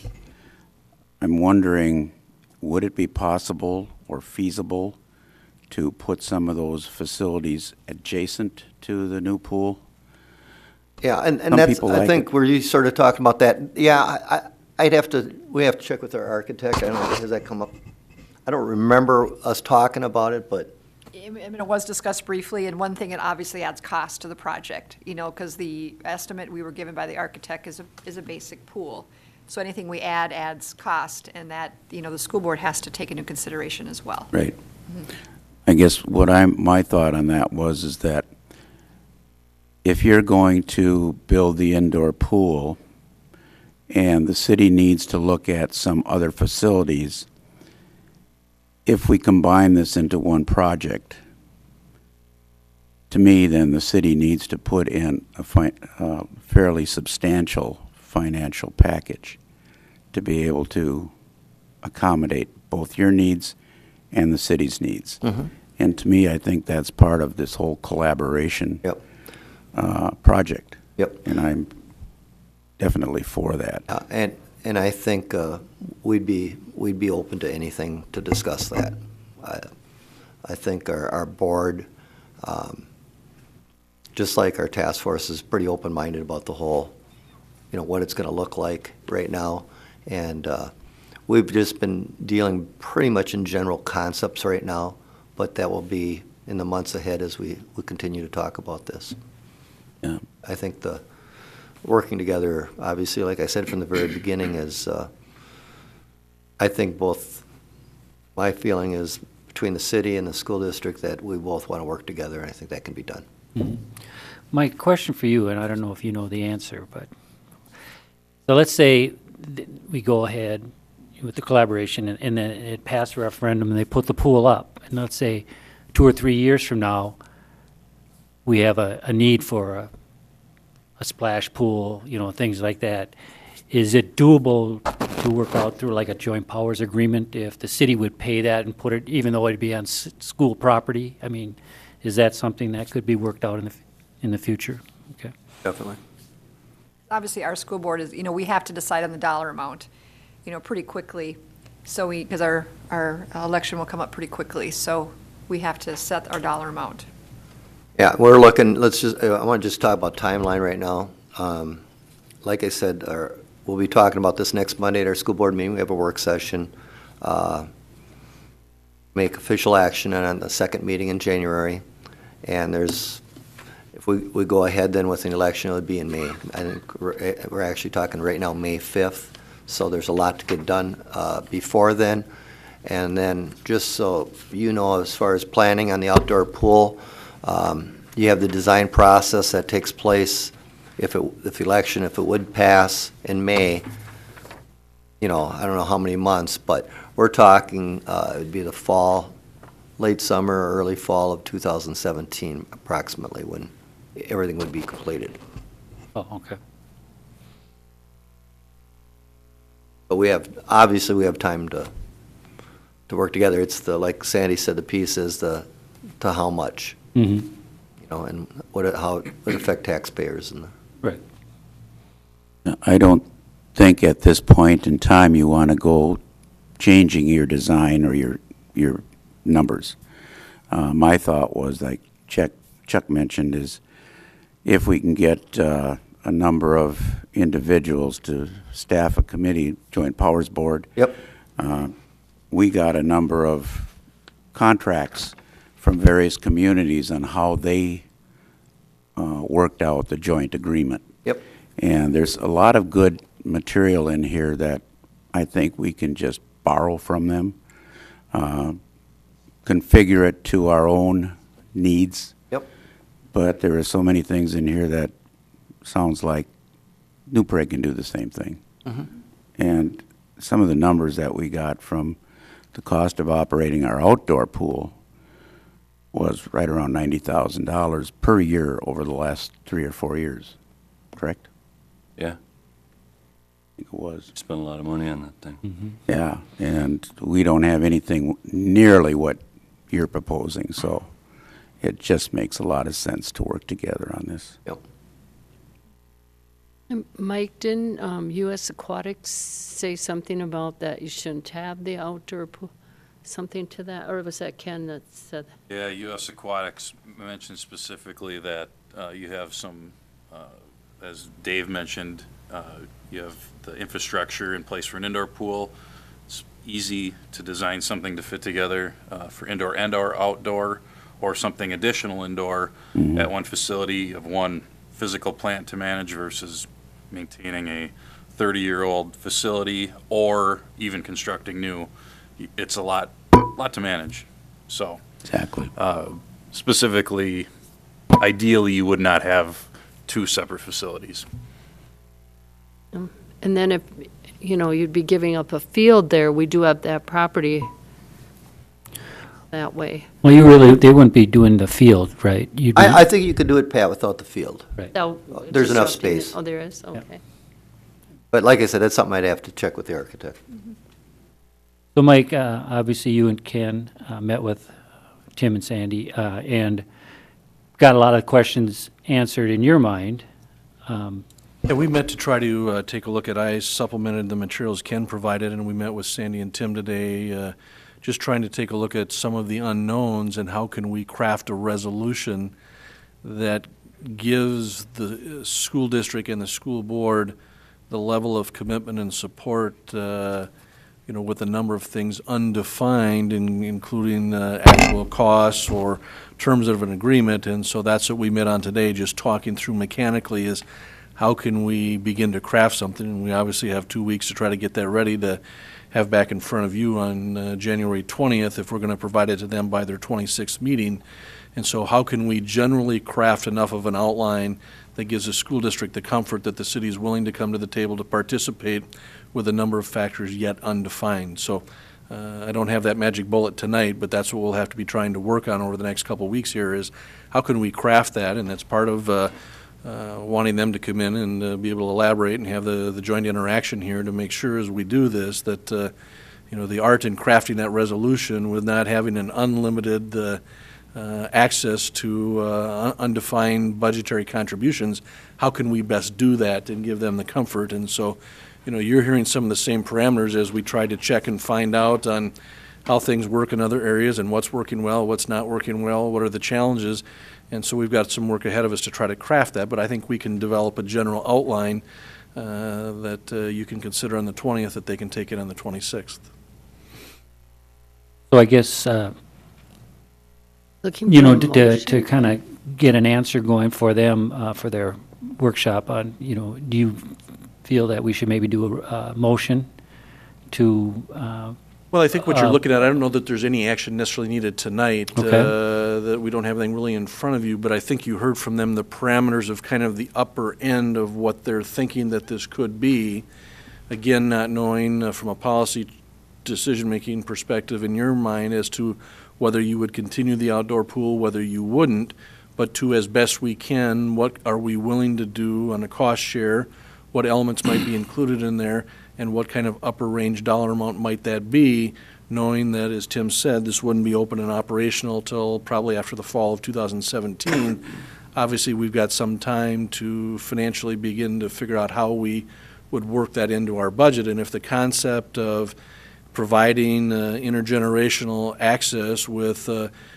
I'm wondering, would it be possible or feasible to put some of those facilities adjacent to the new pool? Yeah, and Some that's, people I like think it. where you sort of talking about that, yeah, we have to check with our architect. I don't know, has that come up? I don't remember us talking about it, but I mean, it was discussed briefly, and one thing, it obviously adds cost to the project, you know, because the estimate we were given by the architect is a basic pool. So anything we add adds cost, and that, you know, the school board has to take into consideration as well. Right. I guess my thought on that is that if you're going to build the indoor pool and the city needs to look at some other facilities, if we combine this into one project, to me, then the city needs to put in a fairly substantial financial package to be able to accommodate both your needs and the city's needs. And to me, I think that's part of this whole collaboration Yep. project. Yep. And I'm definitely for that. And I think we'd be open to anything to discuss that. I think our board, just like our task force, is pretty open-minded about the whole, what it's going to look like right now. And we've just been dealing pretty much in general concepts right now, but that will be in the months ahead as we continue to talk about this. Yeah. I think the working together, obviously, like I said from the very beginning, is, I think both, my feeling is between the city and the school district that we both want to work together, and I think that can be done. My question for you, and I don't know if you know the answer, but, so let's say we go ahead with the collaboration and then it passed a referendum and they put the pool up. And let's say 2 or 3 years from now, we have a need for a splash pool, things like that. Is it doable to work out through like a joint powers agreement if the city would pay that and put it, even though it'd be on school property? I mean, is that something that could be worked out in the future? Okay. Definitely. Obviously, our school board is, we have to decide on the dollar amount, pretty quickly. So because our election will come up pretty quickly, so we have to set our dollar amount. Yeah, we're looking, I want to just talk about timeline right now. Like I said, we'll be talking about this next Monday at our school board meeting. We have a work session. Make official action on the second meeting in January. And if we go ahead then with an election, it would be in May. I think we're actually talking right now May 5th. So there's a lot to get done before then. And then just so you know, as far as planning on the outdoor pool, you have the design process that takes place if it would pass in May. I don't know how many months, but we're talking it would be the fall, late summer or early fall of 2017 approximately when everything would be completed. Oh, okay. But obviously we have time to work together. It's like Sandy said, the piece is to how much. Mm-hmm. And how it would affect taxpayers. Right. I don't think at this point in time you want to go changing your design or your numbers. My thought was, like Chuck mentioned, is if we can get a number of individuals to staff a committee, joint powers board. Yep. We got a number of contracts from various communities on how they worked out the joint agreement. Yep. And there's a lot of good material in here that I think we can just borrow from them, configure it to our own needs. Yep. But there are so many things in here that sounds like New Prague can do the same thing. Mm-hmm. And some of the numbers that we got from the cost of operating our outdoor pool was right around $90,000 per year over the last 3 or 4 years, correct? Yeah, I think it was. spent a lot of money on that thing. Yeah, and we don't have anything nearly what you're proposing, so it just makes a lot of sense to work together on this. Yep. And Mike, didn't U.S. Aquatics say something about that you shouldn't have the outdoor pool? Something to that, or was that Ken that said that? Yeah, U.S. Aquatics mentioned specifically that you have some, as Dave mentioned, you have the infrastructure in place for an indoor pool. It's easy to design something to fit together for indoor and or outdoor, or something additional indoor at one facility. You have one physical plant to manage versus maintaining a 30-year-old facility or even constructing new. It's a lot to manage. So Exactly. specifically, ideally, you would not have 2 separate facilities. And then if, you'd be giving up a field there, we do have that property. that way. Well, they wouldn't be doing the field, right? You'd be- I think you could do it, Pat, without the field. So, There's enough disrupting it. space. Oh, there is, okay. But like I said, that's something I'd have to check with the architect. So Mike, obviously you and Ken met with Tim and Sandy and got a lot of questions answered in your mind. Yeah, we met to try to take a look at, I supplemented the materials Ken provided, and we met with Sandy and Tim today, just trying to take a look at some of the unknowns and how can we craft a resolution that gives the school district and the school board the level of commitment and support, with a number of things undefined, including actual costs or terms of an agreement. And so that's what we met on today, just talking through mechanically is how can we begin to craft something? And we obviously have 2 weeks to try to get that ready to have back in front of you on January 20th if we're going to provide it to them by their 26th meeting. And so how can we generally craft enough of an outline that gives the school district the comfort that the city is willing to come to the table to participate with a number of factors yet undefined? So I don't have that magic bullet tonight, but that's what we'll have to be trying to work on over the next couple of weeks here is how can we craft that? And that's part of wanting them to come in and be able to elaborate and have the joint interaction here to make sure as we do this that, the art in crafting that resolution with not having an unlimited access to undefined budgetary contributions, how can we best do that and give them the comfort? And so, you're hearing some of the same parameters as we try to check and find out on how things work in other areas and what's working well, what's not working well, what are the challenges. And so we've got some work ahead of us to try to craft that, but I think we can develop a general outline that you can consider on the 20th that they can take it on the 26th. So I guess, Looking for a motion. to kind of get an answer going for them for their workshop on, do you feel that we should maybe do a motion to, Well, I think what you're looking at, I don't know that there's any action necessarily needed tonight, Okay. that we don't have anything really in front of you, but I think you heard from them the parameters of kind of the upper end of what they're thinking that this could be. Again, not knowing from a policy decision-making perspective in your mind as to whether you would continue the outdoor pool, whether you wouldn't, but to, as best we can, what are we willing to do on a cost share, what elements might be included in there, and what kind of upper range dollar amount might that be, knowing that, as Tim said, this wouldn't be open and operational till probably after the fall of 2017. Obviously, we've got some time to financially begin to figure out how we would work that into our budget, and if the concept of providing intergenerational access with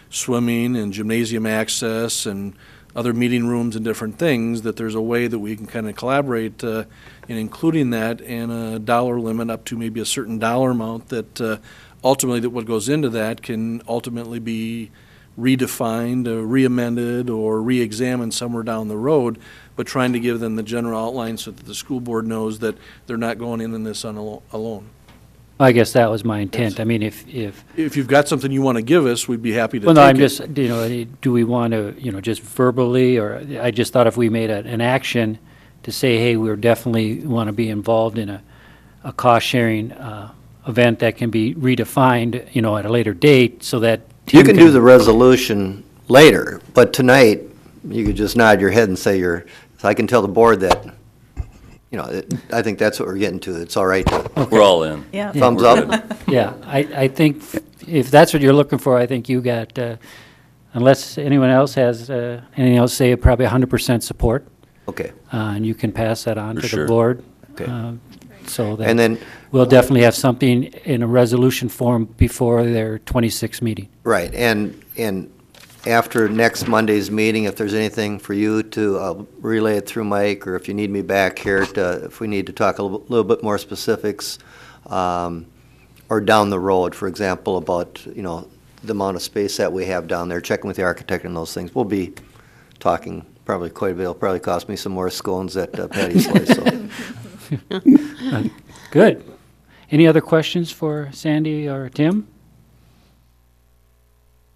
swimming and gymnasium access and other meeting rooms and different things, that there's a way that we can kind of collaborate in including that and a dollar limit up to maybe a certain dollar amount that ultimately that what goes into that can ultimately be redefined, re-amended, or re-examined somewhere down the road, but trying to give them the general outline so that the school board knows that they're not going in this alone. I guess that was my intent. I mean, if If you've got something you want to give us, we'd be happy to well, take no, it. I'm just, do we want to, just verbally, or I just thought if we made an action to say, hey, we definitely want to be involved in a cost-sharing event that can be redefined, at a later date, so that You Tim can do the resolution later, but tonight, you could just nod your head and say so I can tell the board that, I think that's what we're getting to. It's all right to We're all in. Yeah. thumbs We're up. good. Yeah, I think if that's what you're looking for, I think you got, unless anyone else has anything else to say, probably 100% support, Okay. and you can pass that on For to sure. the board. Okay. So And that then, we'll definitely have something in a resolution form before their 26th meeting. right, and after next Monday's meeting, if there's anything for you to relay it through Mike, or if you need me back here, if we need to talk a little bit more specifics, or down the road, for example, about, the amount of space that we have down there, checking with the architect and those things, we'll be talking probably quite a bit. It'll probably cost me some more scones at Patty's Place, so. Good. Any other questions for Sandy or Tim?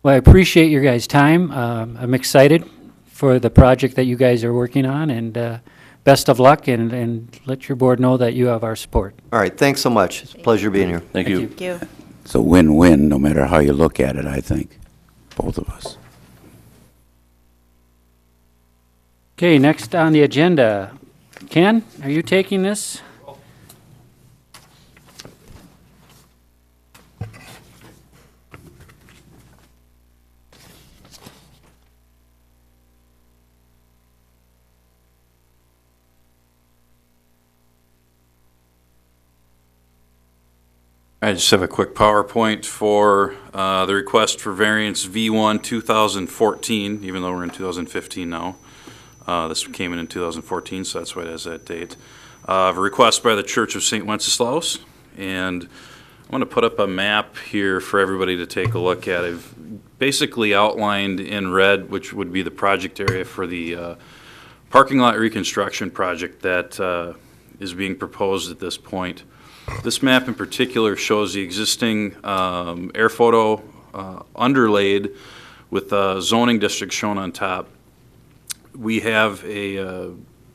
Well, I appreciate your guys' time. I'm excited for the project that you guys are working on, and best of luck, and let your board know that you have our support. All right, thanks so much. It's a pleasure being here. Thank you. Thank you. It's a win-win, no matter how you look at it, I think, both of us. Okay, next on the agenda. Ken, are you taking this? I just have a quick PowerPoint for the request for variance V1 2014, even though we're in 2015 now. This came in 2014, so that's why it has that date. A request by the Church of St. Wenceslaus, and I'm going to put up a map here for everybody to take a look at. I've basically outlined in red, which would be the project area for the parking lot reconstruction project that is being proposed at this point. This map in particular shows the existing air photo underlaid with zoning district shown on top. We have a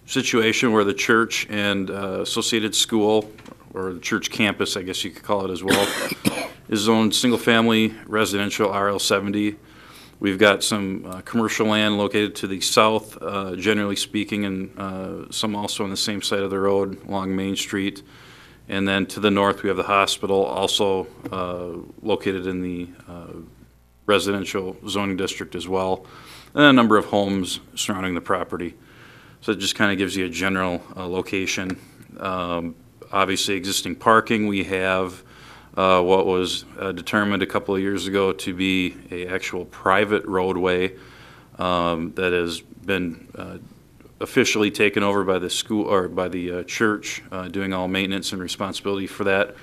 situation where the church and associated school, or the church campus, I guess you could call it as well, is zoned single-family residential RL70. We've got some commercial land located to the south, generally speaking, and some also on the same side of the road along Main Street. And then to the north, we have the hospital, also located in the residential zoning district as well, and a number of homes surrounding the property. So it just kind of gives you a general location. Obviously, existing parking, we have what was determined a couple of years ago to be an actual private roadway that has been officially taken over by the school, or by the church, doing all maintenance and responsibility for that,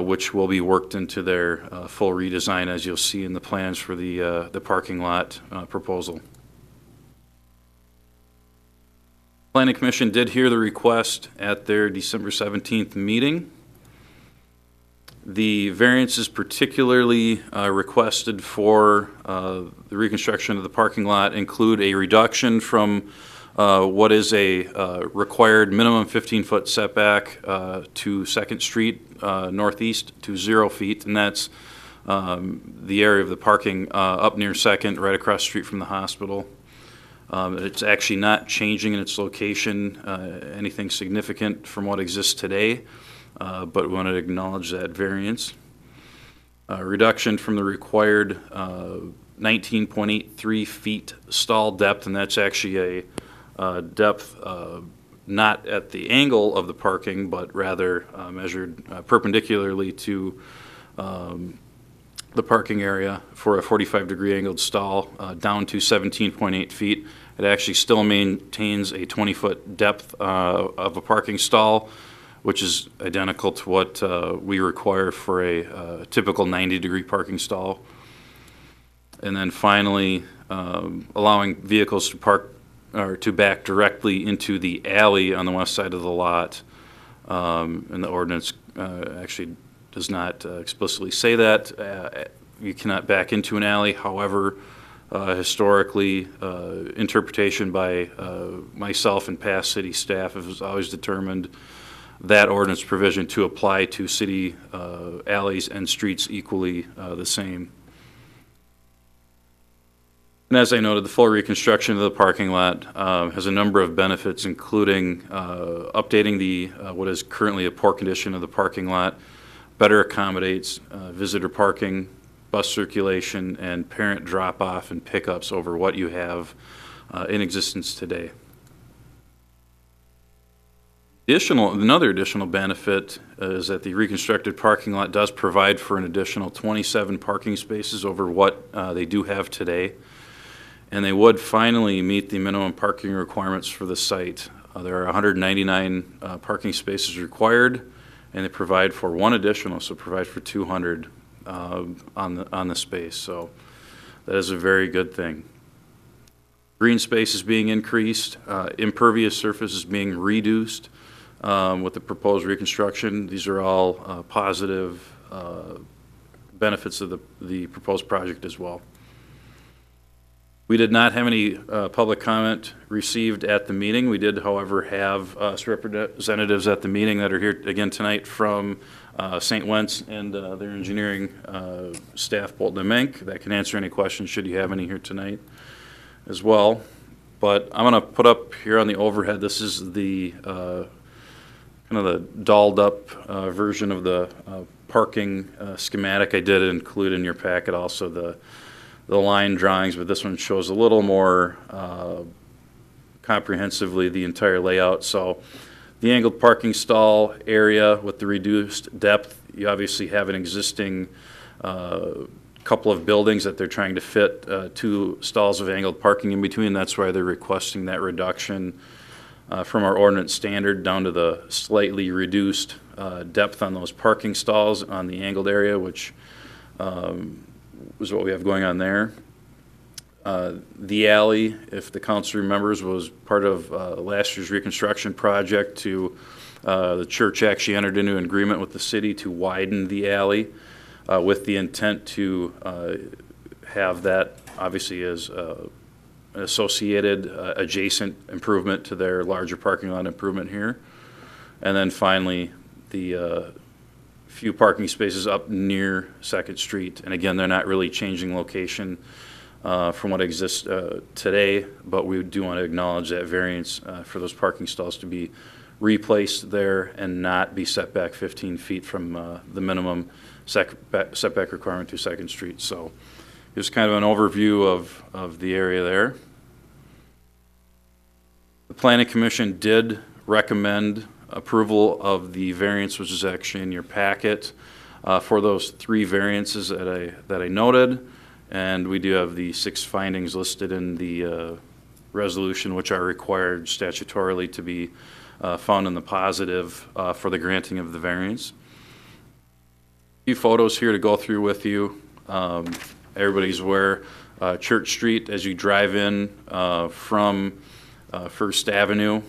which will be worked into their full redesign, as you'll see in the plans for the parking lot proposal. Planning Commission did hear the request at their December 17th meeting. The variances particularly requested for the reconstruction of the parking lot include a reduction from what is a required minimum 15-foot setback to 2nd Street northeast to 0 feet, and that's the area of the parking up near 2nd, right across the street from the hospital. It's actually not changing in its location anything significant from what exists today, but we want to acknowledge that variance. Reduction from the required 19.83 feet stall depth, and that's actually a depth not at the angle of the parking, but rather measured perpendicularly to the parking area for a 45-degree angled stall down to 17.8 feet. It actually still maintains a 20-foot depth of a parking stall, which is identical to what we require for a typical 90-degree parking stall. And then finally, allowing vehicles to park or to back directly into the alley on the west side of the lot. And the ordinance actually does not explicitly say that. You cannot back into an alley. However, historically, interpretation by myself and past city staff has always determined that ordinance provision to apply to city alleys and streets equally the same. And as I noted, the full reconstruction of the parking lot has a number of benefits, including updating the what is currently a poor condition of the parking lot, better accommodates visitor parking, bus circulation, and parent drop-off and pickups over what you have in existence today. Another additional benefit is that the reconstructed parking lot does provide for an additional 27 parking spaces over what they do have today. And they would finally meet the minimum parking requirements for the site. There are 199 parking spaces required, and they provide for one additional, so provide for 200 on the space. So that is a very good thing. Green space is being increased, impervious surface is being reduced with the proposed reconstruction. These are all positive benefits of the proposed project as well. We did not have any public comment received at the meeting. We did, however, have representatives at the meeting that are here again tonight from St. Wentz and their engineering staff, Bolton and Menk, that can answer any questions should you have any here tonight as well. But I'm going to put up here on the overhead, this is the kind of the dolled up version of the parking schematic. I did include in your packet also the line drawings, but this one shows a little more comprehensively the entire layout. So the angled parking stall area with the reduced depth, you obviously have an existing couple of buildings that they're trying to fit 2 stalls of angled parking in between. That's why they're requesting that reduction from our ordinance standard down to the slightly reduced depth on those parking stalls on the angled area, which was what we have going on there. The alley, if the council remembers, was part of last year's reconstruction project to, the church actually entered into an agreement with the city to widen the alley with the intent to have that obviously as an associated adjacent improvement to their larger parking lot improvement here. And then finally, the few parking spaces up near 2nd Street. And again, they're not really changing location from what exists today, but we do want to acknowledge that variance for those parking stalls to be replaced there and not be set back 15 feet from the minimum setback requirement to 2nd Street. So just kind of an overview of the area there. The Planning Commission did recommend approval of the variance, which is actually in your packet, for those 3 variances that I noted. And we do have the 6 findings listed in the resolution, which are required statutorily to be found in the positive for the granting of the variance. A few photos here to go through with you. Everybody's aware, Church Street, as you drive in from First Avenue,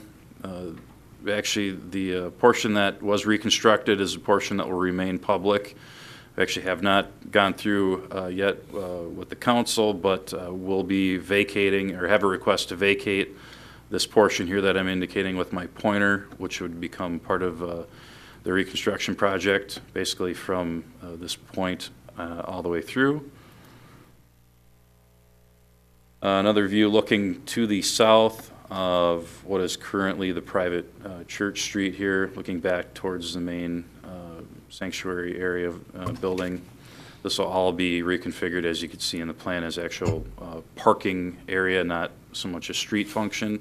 actually the portion that was reconstructed is a portion that will remain public. We actually have not gone through yet with the council, but we'll be vacating or have a request to vacate this portion here that I'm indicating with my pointer, which would become part of the reconstruction project, basically from this point all the way through. Another view looking to the south of what is currently the private Church Street here, looking back towards the main sanctuary area building. This will all be reconfigured, as you can see in the plan, as actual parking area, not so much a street function.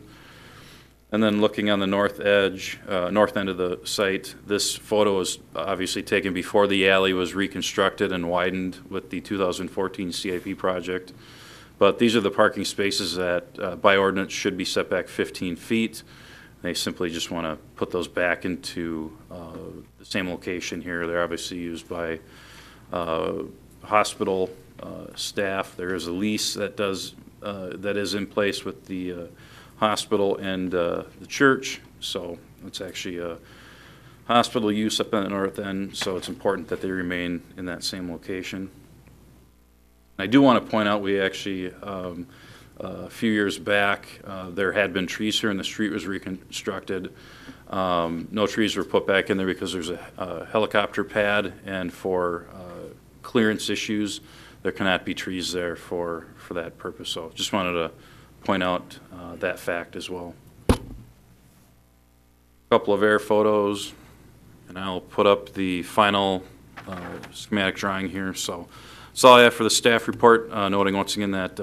And then looking on the north edge, north end of the site, this photo is obviously taken before the alley was reconstructed and widened with the 2014 CIP project. But these are the parking spaces that by ordinance should be set back 15 feet. They simply just want to put those back into the same location here. They're obviously used by hospital staff. There is a lease that is in place with the hospital and the church. So it's actually a hospital use up in the north end. So it's important that they remain in that same location. I do want to point out we actually a few years back, there had been trees here and the street was reconstructed. No trees were put back in there because there's a helicopter pad, and for clearance issues, there cannot be trees there for that purpose. So just wanted to point out that fact as well. A couple of air photos, and I'll put up the final schematic drawing here. So that's all I have for the staff report, noting once again that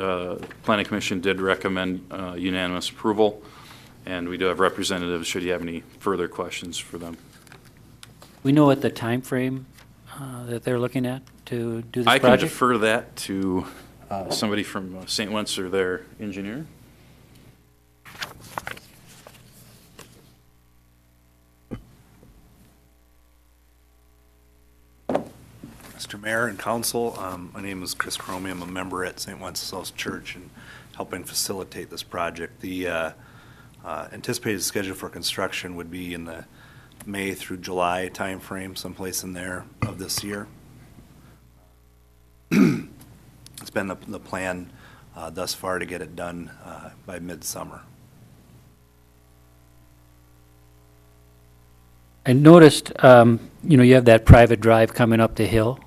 Planning Commission did recommend unanimous approval, and we do have representatives should you have any further questions for them. We know what the time frame that they're looking at to do this I project? can defer that to somebody from St. Wentz or their engineer. Mr. Mayor and Council, my name is Chris Cromie. I'm a member at St. Wenceslas Church and helping facilitate this project. The anticipated schedule for construction would be in the May through July timeframe, someplace in there of this year. It's been the plan thus far to get it done by midsummer. I noticed, you have that private drive coming up the hill,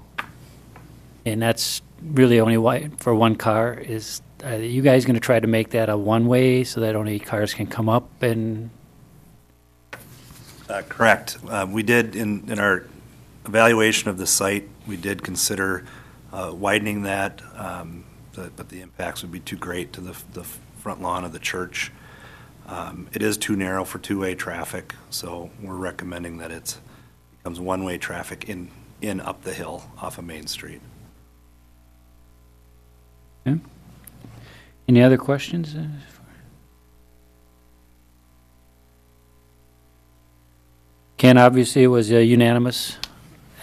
and that's really only for one car. Are you guys going to try to make that a one-way so that only cars can come up and? Correct. We did, in our evaluation of the site, we did consider widening that, but the impacts would be too great to the front lawn of the church. It is too narrow for two-way traffic, so we're recommending that it becomes one-way traffic in up the hill off of Main Street. Okay. Any other questions? Ken, obviously, it was unanimous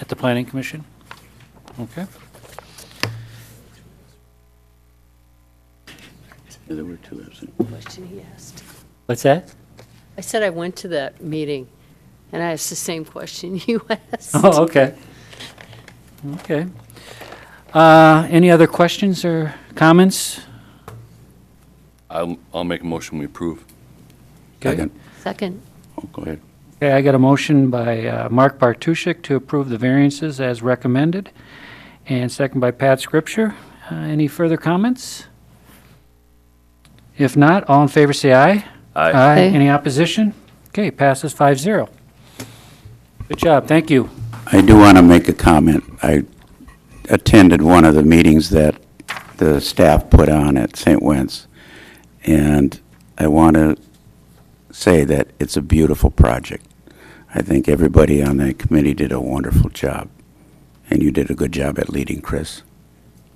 at the Planning Commission? Okay. There were two absent. Question he asked. What's that? I said I went to that meeting, and I asked the same question you asked. Oh, okay. Okay. Any other questions or comments? I'll make a motion, we approve. Okay. Second. Second. Oh, go ahead. Okay, I got a motion by Mark Bartuszczyk to approve the variances as recommended, and second by Pat Scripture. Any further comments? If not, all in favor say aye. Aye. Aye. Any opposition? Okay, passes 5-0. Good job, thank you. I do want to make a comment. I attended one of the meetings that the staff put on at St. Wentz, and I want to say that it's a beautiful project. I think everybody on that committee did a wonderful job, and you did a good job at leading, Chris.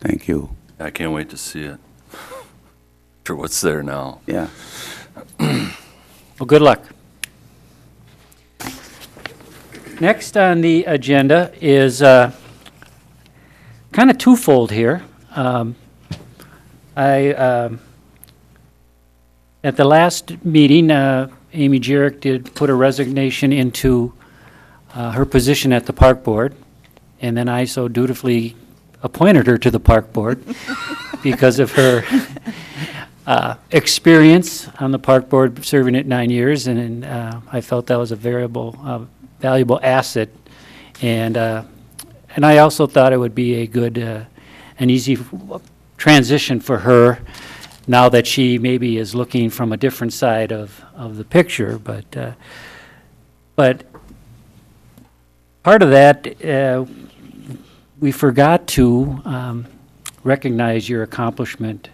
Thank you. I can't wait to see it. For what's there now. Yeah. Well, good luck. Next on the agenda is kind of twofold here. At the last meeting, Amy Jarek did put a resignation into her position at the Park Board, and then I so dutifully appointed her to the Park Board because of her experience on the Park Board, serving it 9 years, and I felt that was a valuable asset, and I also thought it would be a good, an easy transition for her now that she maybe is looking from a different side of the picture, but part of that, we forgot to recognize your accomplishment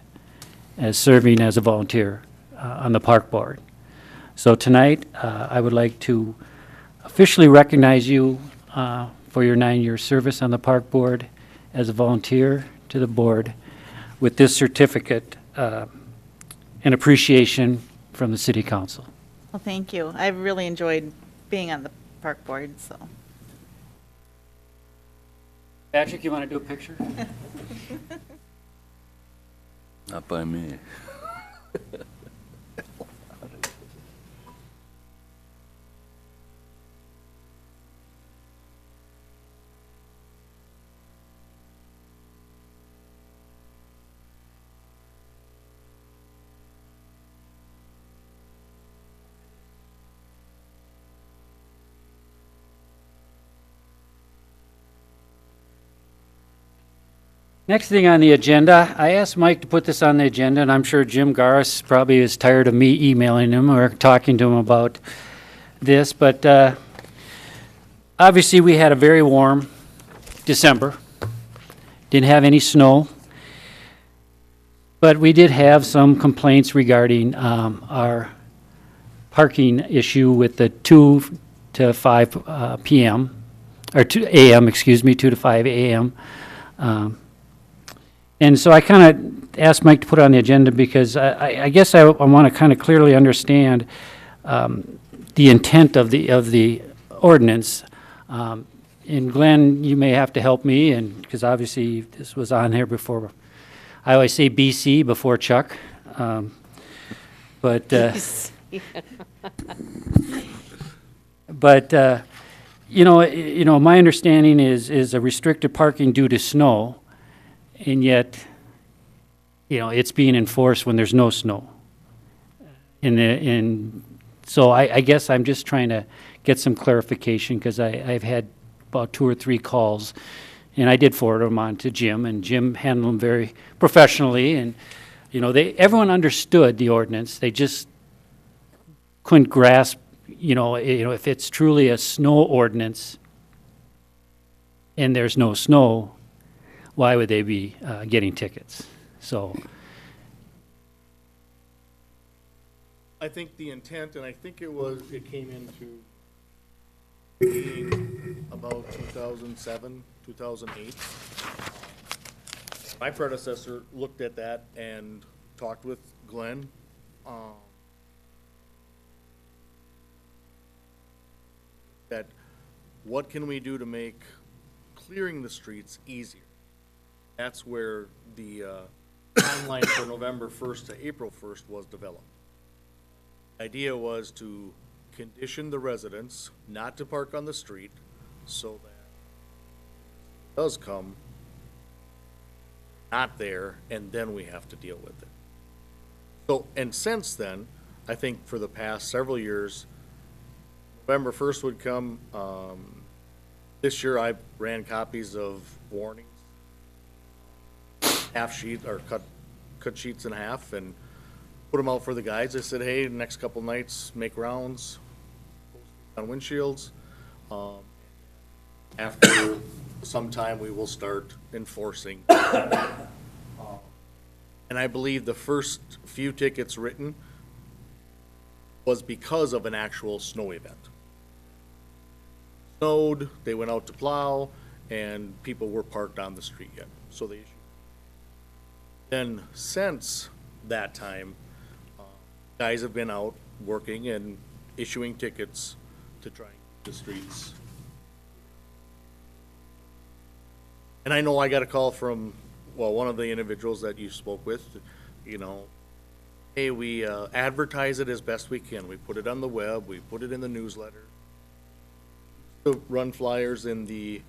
as serving as a volunteer on the Park Board. So tonight, I would like to officially recognize you for your 9-year service on the Park Board as a volunteer to the board with this certificate and appreciation from the City Council. Well, thank you. I've really enjoyed being on the park board, so. Patrick, you want to do a picture? Not by me. Next thing on the agenda, I asked Mike to put this on the agenda, and I'm sure Jim Garris probably is tired of me emailing him or talking to him about this, but obviously we had a very warm December. Didn't have any snow, but we did have some complaints regarding our parking issue with the 2 to 5 p.m., or 2 a.m., excuse me, 2 to 5 a.m. And so I kind of asked Mike to put it on the agenda because I guess I want to kind of clearly understand the intent of the ordinance. And Glenn, you may have to help me, and because obviously this was on here before. I always say BC before Chuck, but my understanding is a restricted parking due to snow. And yet, it's being enforced when there's no snow. And so I guess I'm just trying to get some clarification, because I've had about 2 or 3 calls, and I did forward them on to Jim, and Jim handled them very professionally, and, everyone understood the ordinance. They just couldn't grasp, if it's truly a snow ordinance and there's no snow, why would they be getting tickets? So, I think the intent, and I think it came into being about 2007, 2008. My predecessor looked at that and talked with Glenn. That what can we do to make clearing the streets easier? That's where the timeline for November 1st to April 1st was developed. The idea was to condition the residents not to park on the street so that it does come not there, and then we have to deal with it. So, and since then, I think for the past several years, November 1st would come. This year I ran copies of warnings, half sheet or cut sheets in half, and put them out for the guys. I said, hey, the next couple nights, make rounds on windshields. After some time, we will start enforcing. And I believe the first few tickets written was because of an actual snow event. Snowed, they went out to plow, and people were parked on the street yet, so they issued. Then since that time, guys have been out working and issuing tickets to try and keep the streets. And I know I got a call from, one of the individuals that you spoke with, hey, we advertise it as best we can. We put it on the web, we put it in the newsletter, to run flyers in the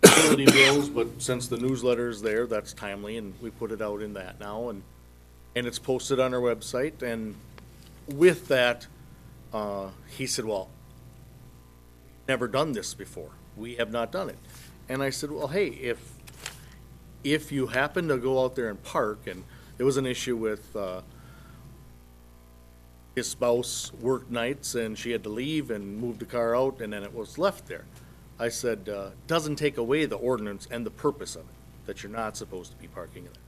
utility bills, but since the newsletter's there, that's timely, and we put it out in that now, and it's posted on our website. And with that, he said, well, never done this before. We have not done it. And I said, well, hey, if you happen to go out there and park, and there was an issue with his spouse worked nights and she had to leave and moved the car out, and then it was left there. I said, doesn't take away the ordinance and the purpose of it, that you're not supposed to be parking in there.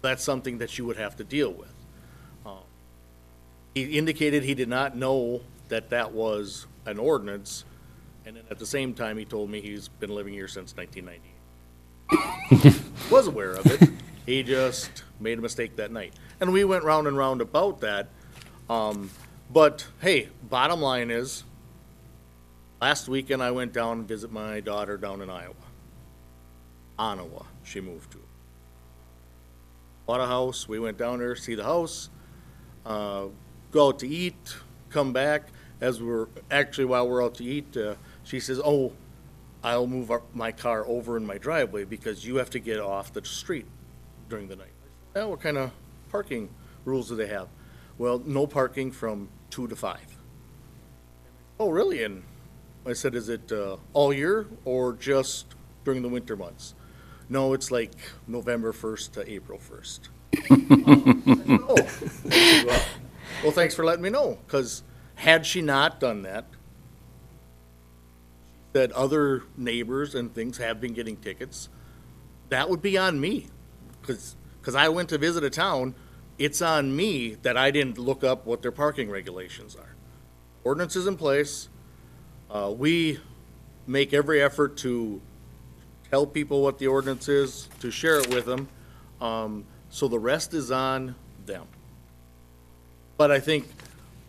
That's something that you would have to deal with. He indicated he did not know that that was an ordinance, and then at the same time, he told me he's been living here since 1998. Was aware of it. He just made a mistake that night. And we went round and round about that. But hey, bottom line is, last weekend I went down and visit my daughter down in Iowa. Onawa, she moved to. Bought a house, we went down there, see the house, go out to eat, come back. While we're out to eat, she says, oh, I'll move my car over in my driveway because you have to get off the street during the night. Well, what kind of parking rules do they have? Well, no parking from 2 to 5. Oh, really? And I said, is it all year or just during the winter months? No, it's like November 1st to April 1st. Well, thanks for letting me know, because had she not done that, that other neighbors and things have been getting tickets, that would be on me. Because I went to visit a town, it's on me that I didn't look up what their parking regulations are. Ordinance is in place. We make every effort to tell people what the ordinance is, to share it with them. So the rest is on them. But I think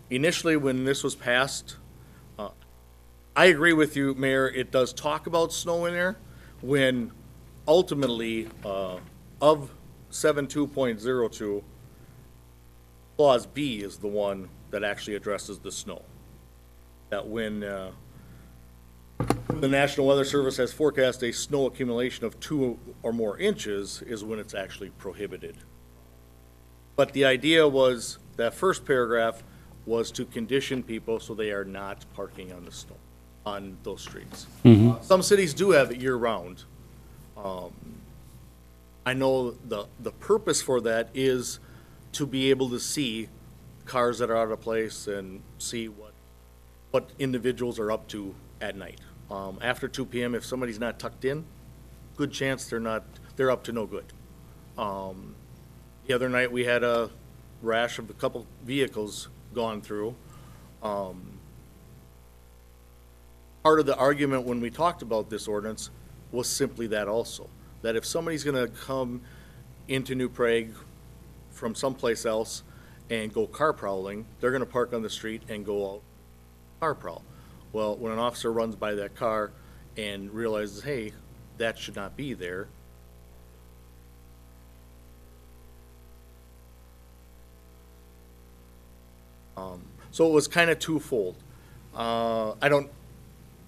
initially when this was passed, I agree with you, Mayor, it does talk about snow in there, when ultimately, of 72.02, Clause B is the one that actually addresses the snow. That when the National Weather Service has forecast a snow accumulation of 2 or more inches is when it's actually prohibited. But the idea was, that first paragraph was to condition people so they are not parking on the snow, on those streets. Some cities do have it year-round. I know the purpose for that is to be able to see cars that are out of place and see what individuals are up to at night. After 2 PM, if somebody's not tucked in, good chance they're up to no good. The other night, we had a rash of a couple vehicles gone through. Part of the argument when we talked about this ordinance was simply that also, that if somebody's gonna come into New Prague from someplace else and go car prowling, they're gonna park on the street and go out car prowl. Well, when an officer runs by that car and realizes, hey, that should not be there, so it was kind of twofold. I don't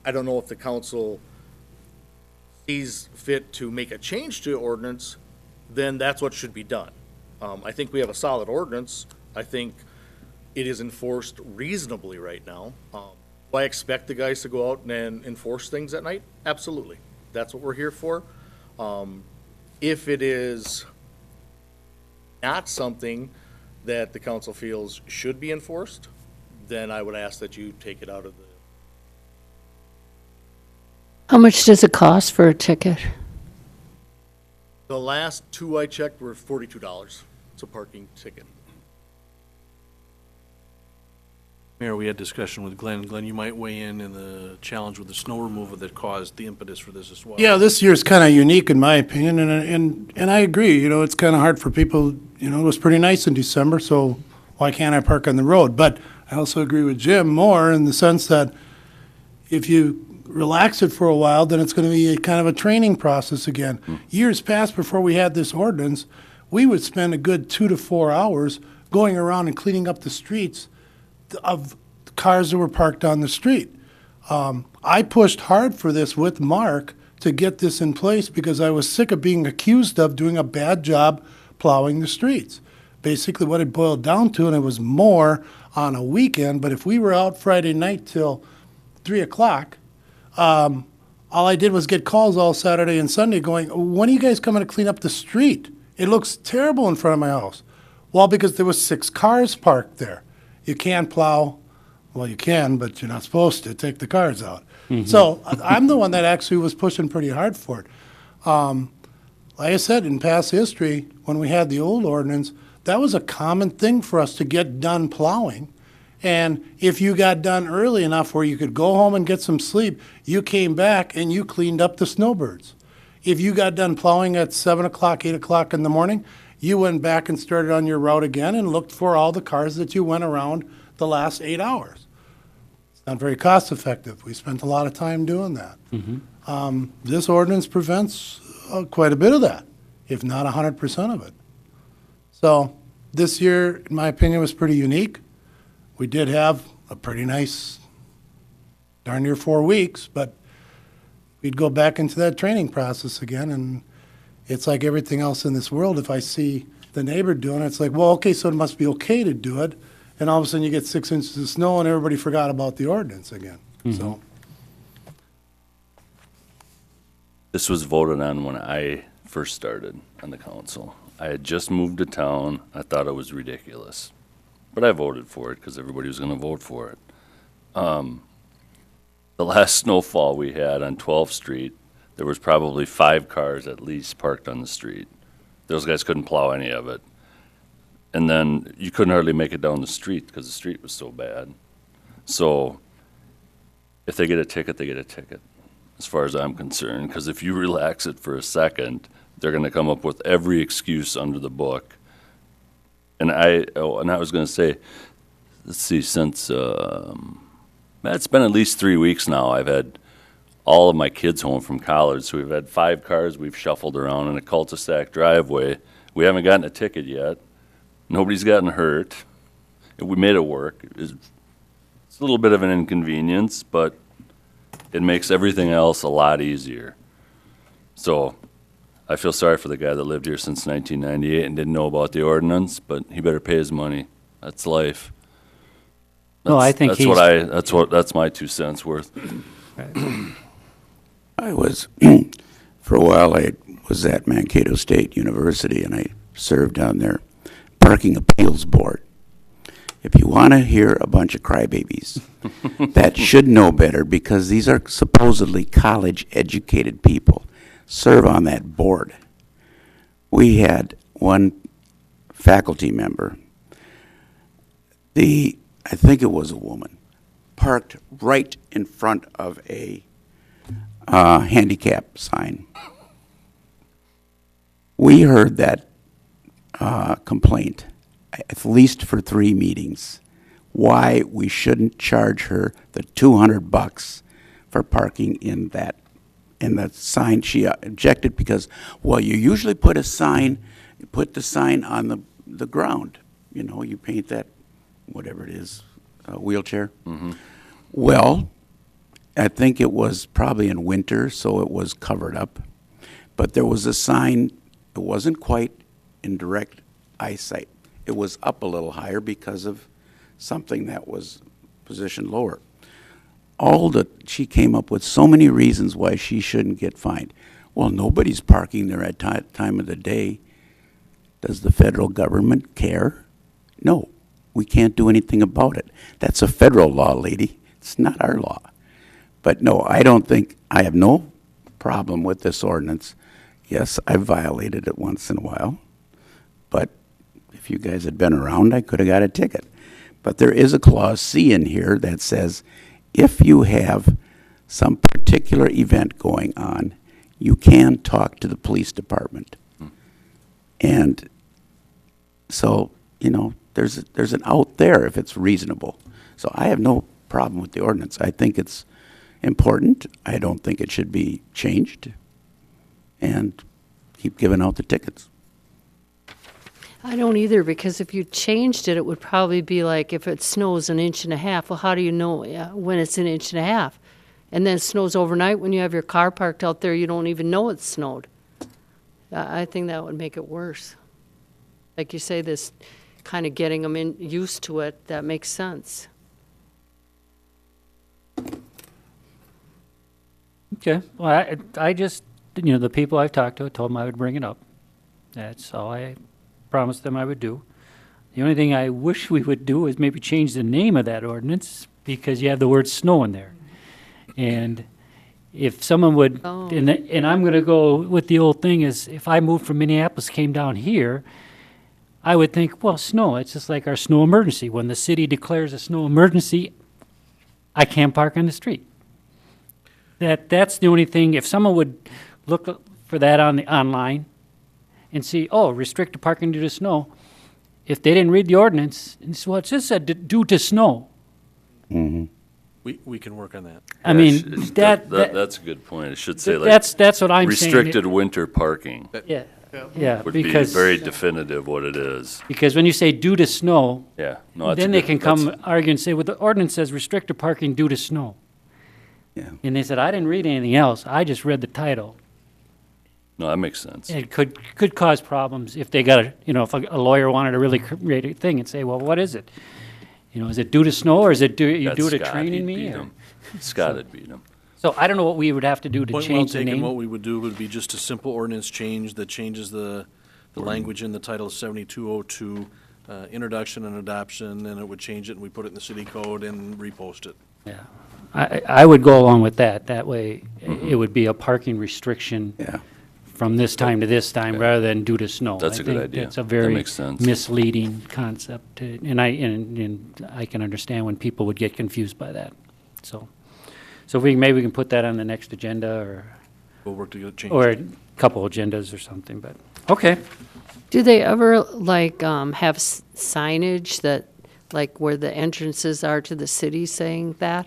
know if the council sees fit to make a change to the ordinance, then that's what should be done. I think we have a solid ordinance. I think it is enforced reasonably right now. Do I expect the guys to go out and enforce things at night? Absolutely. That's what we're here for. If it is not something that the council feels should be enforced, then I would ask that you take it out of the. How much does it cost for a ticket? The last 2 I checked were $42. It's a parking ticket. Mayor, we had discussion with Glenn. Glenn, you might weigh in the challenge with the snow removal that caused the impetus for this as well. Yeah, this year's kind of unique in my opinion, and I agree. You know, it's kind of hard for people. You know, it was pretty nice in December, so why can't I park on the road? But I also agree with Jim more in the sense that if you relax it for a while, then it's going to be a kind of a training process again. Years past, before we had this ordinance, we would spend a good 2 to 4 hours going around and cleaning up the streets of cars that were parked on the street. I pushed hard for this with Mark to get this in place because I was sick of being accused of doing a bad job plowing the streets. Basically what it boiled down to, and it was more on a weekend, but if we were out Friday night till 3 o'clock, all I did was get calls all Saturday and Sunday going, when are you guys coming to clean up the street? It looks terrible in front of my house. Well, because there was 6 cars parked there. You can't plow. Well, you can, but you're not supposed to take the cars out. So I'm the one that actually was pushing pretty hard for it. Like I said, in past history, when we had the old ordinance, that was a common thing for us to get done plowing. And if you got done early enough where you could go home and get some sleep, you came back and you cleaned up the snowbirds. If you got done plowing at 7 o'clock, 8 o'clock in the morning, you went back and started on your route again and looked for all the cars that you went around the last 8 hours. It's not very cost effective. We spent a lot of time doing that. This ordinance prevents quite a bit of that, if not 100% of it. So this year, in my opinion, was pretty unique. We did have a pretty nice, darn near 4 weeks, but we'd go back into that training process again, and it's like everything else in this world. If I see the neighbor doing it, it's like, well, okay, so it must be okay to do it. And all of a sudden you get 6 inches of snow and everybody forgot about the ordinance again. So This was voted on when I first started on the council. I had just moved to town. I thought it was ridiculous. But I voted for it because everybody was going to vote for it. The last snowfall we had on 12th Street, there was probably 5 cars at least parked on the street. Those guys couldn't plow any of it. And then you couldn't hardly make it down the street because the street was so bad. So if they get a ticket, they get a ticket, as far as I'm concerned. Because if you relax it for a second, they're going to come up with every excuse under the book. And I was going to say, let's see, since it's been at least 3 weeks now. I've had all of my kids home from college, so we've had 5 cars we've shuffled around in a cul-de-sac driveway. We haven't gotten a ticket yet. Nobody's gotten hurt. We made it work. It's a little bit of an inconvenience, but it makes everything else a lot easier. So I feel sorry for the guy that lived here since 1998 and didn't know about the ordinance, but he better pay his money. That's life. No, I think That's my 2 cents worth. I was, for a while, I was at Mankato State University, and I served on their Parking Appeals Board. If you want to hear a bunch of crybabies that should know better, because these are supposedly college-educated people, serve on that board. We had one faculty member, I think it was a woman, parked right in front of a handicap sign. We heard that complaint at least for 3 meetings, why we shouldn't charge her the $200 for parking in that sign. She objected because, well, you usually put the sign on the ground. You know, you paint that, whatever it is, wheelchair. Mm-hmm. Well, I think it was probably in winter, so it was covered up. But there was a sign, it wasn't quite in direct eyesight. It was up a little higher because of something that was positioned lower. She came up with so many reasons why she shouldn't get fined. Well, nobody's parking there at time of the day. Does the federal government care? No, we can't do anything about it. That's a federal law, lady. It's not our law. But no, I have no problem with this ordinance. Yes, I've violated it once in a while, but if you guys had been around, I could have got a ticket. But there is a clause C in here that says if you have some particular event going on, you can talk to the police department. And so, you know, there's an out there if it's reasonable. So I have no problem with the ordinance. I think it's important. I don't think it should be changed. And keep giving out the tickets. I don't either, because if you changed it, it would probably be like if it snows 1.5 inches, well, how do you know when it's 1.5 inches? And then it snows overnight when you have your car parked out there, you don't even know it snowed. I think that would make it worse. Like you say, this kind of getting them used to it, that makes sense. Okay, well, I just, you know, the people I've talked to, I told them I would bring it up. That's all I promised them I would do. The only thing I wish we would do is maybe change the name of that ordinance, because you have the word snow in there. And if someone would, and I'm going to go with the old thing is, if I moved from Minneapolis, came down here, I would think, well, snow, it's just like our snow emergency. When the city declares a snow emergency, I can't park on the street. That's the only thing. If someone would look for that online and see, oh, restrict the parking due to snow, if they didn't read the ordinance, and so it just said due to snow. Mm-hmm. We can work on that. I mean, That's a good point. It should say like that's what I'm saying. Restricted winter parking Yeah, would be because very definitive what it is. Because when you say due to snow, Yeah, no, that's a then they good- can come that's- argue and say, well, the ordinance says restricted parking due to snow. Yeah. And they said, I didn't read anything else. I just read the title. No, that makes sense. It could cause problems if they got if a lawyer wanted to really create a thing and say, well, what is it? You know, is it due to snow, or is it due That's to Scott, training he'd me? beat or- him. Scott had beat him. So I don't know what we would have to do to Point well change the taken. name. What we would do would be just a simple ordinance change that changes the language in the title of 7202, introduction and adoption, and it would change it, and we put it in the city code and repost it. Yeah, I would go along with that. That way, it would be a parking restriction Yeah. from this time to this time, rather than due to snow. That's a good I think idea. that's a That very makes sense. misleading concept, and I can understand when people would get confused by that. So maybe we can put that on the next agenda, We'll work to get it changed. or a couple agendas or something. But okay, Do they ever, like, have signage that, like, where the entrances are to the city saying that?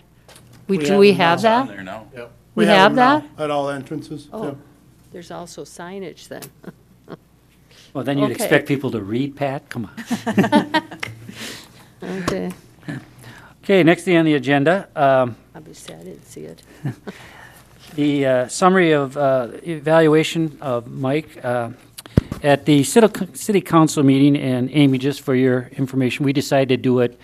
Do we have It's on that? there now. We have them now that? At all entrances. Oh, Yep. there's also signage then. well, then you'd Okay. expect people to read, Pat? Come on. Okay. Okay, next thing on the agenda, Obviously, I didn't see it. the summary of evaluation of Mike. At the city council meeting, and Amy, just for your information, we decided to do it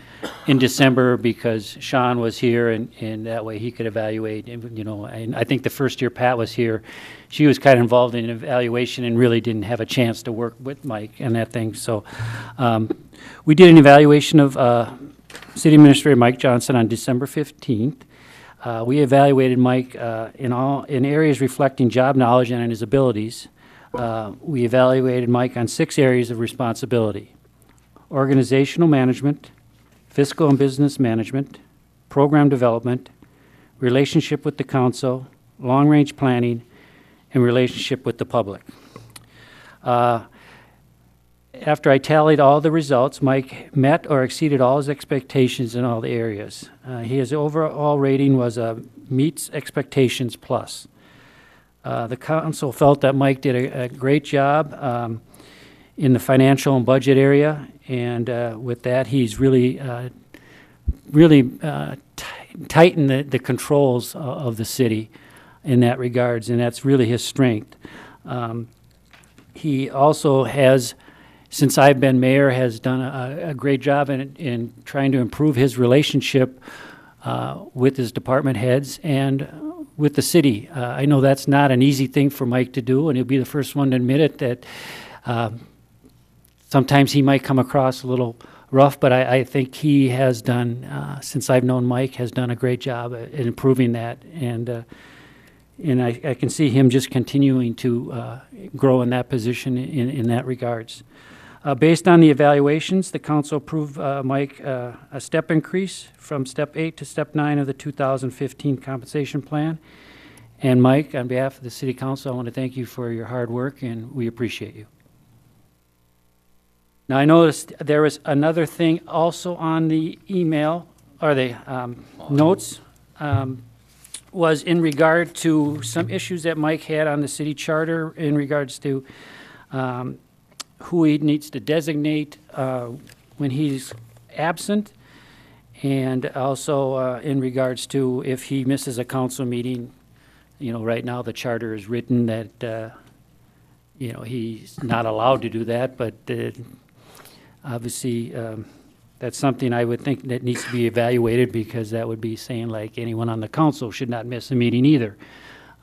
in December because Sean was here, and that way he could evaluate. And, you know, and I think the first year Pat was here, she was kind of involved in evaluation and really didn't have a chance to work with Mike and that thing. So we did an evaluation of City Administrator Mike Johnson on December 15th. We evaluated Mike in areas reflecting job knowledge and his abilities. We evaluated Mike on 6 areas of responsibility: organizational management, fiscal and business management, program development, relationship with the council, long-range planning, and relationship with the public. After I tallied all the results, Mike met or exceeded all his expectations in all the areas. His overall rating was a meets expectations plus. The council felt that Mike did a great job in the financial and budget area, and with that, he's really tightened the controls of the city in that regards, and that's really his strength. He also has, since I've been mayor, has done a great job in trying to improve his relationship with his department heads and with the city. I know that's not an easy thing for Mike to do, and he'll be the first one to admit it, that sometimes he might come across a little rough, but I think he has done, since I've known Mike, has done a great job at improving that. And I can see him just continuing to grow in that position in that regards. Based on the evaluations, the council approved Mike a step increase from step 8 to step 9 of the 2015 compensation plan. And Mike, on behalf of the city council, I want to thank you for your hard work, and we appreciate you. Now, I noticed there was another thing also on the email, or the notes, was in regard to some issues that Mike had on the city charter in regards to who he needs to designate when he's absent, and also in regards to if he misses a council meeting. You know, right now the charter is written that, you know, he's not allowed to do that, but obviously that's something I would think that needs to be evaluated, because that would be saying like anyone on the council should not miss a meeting either.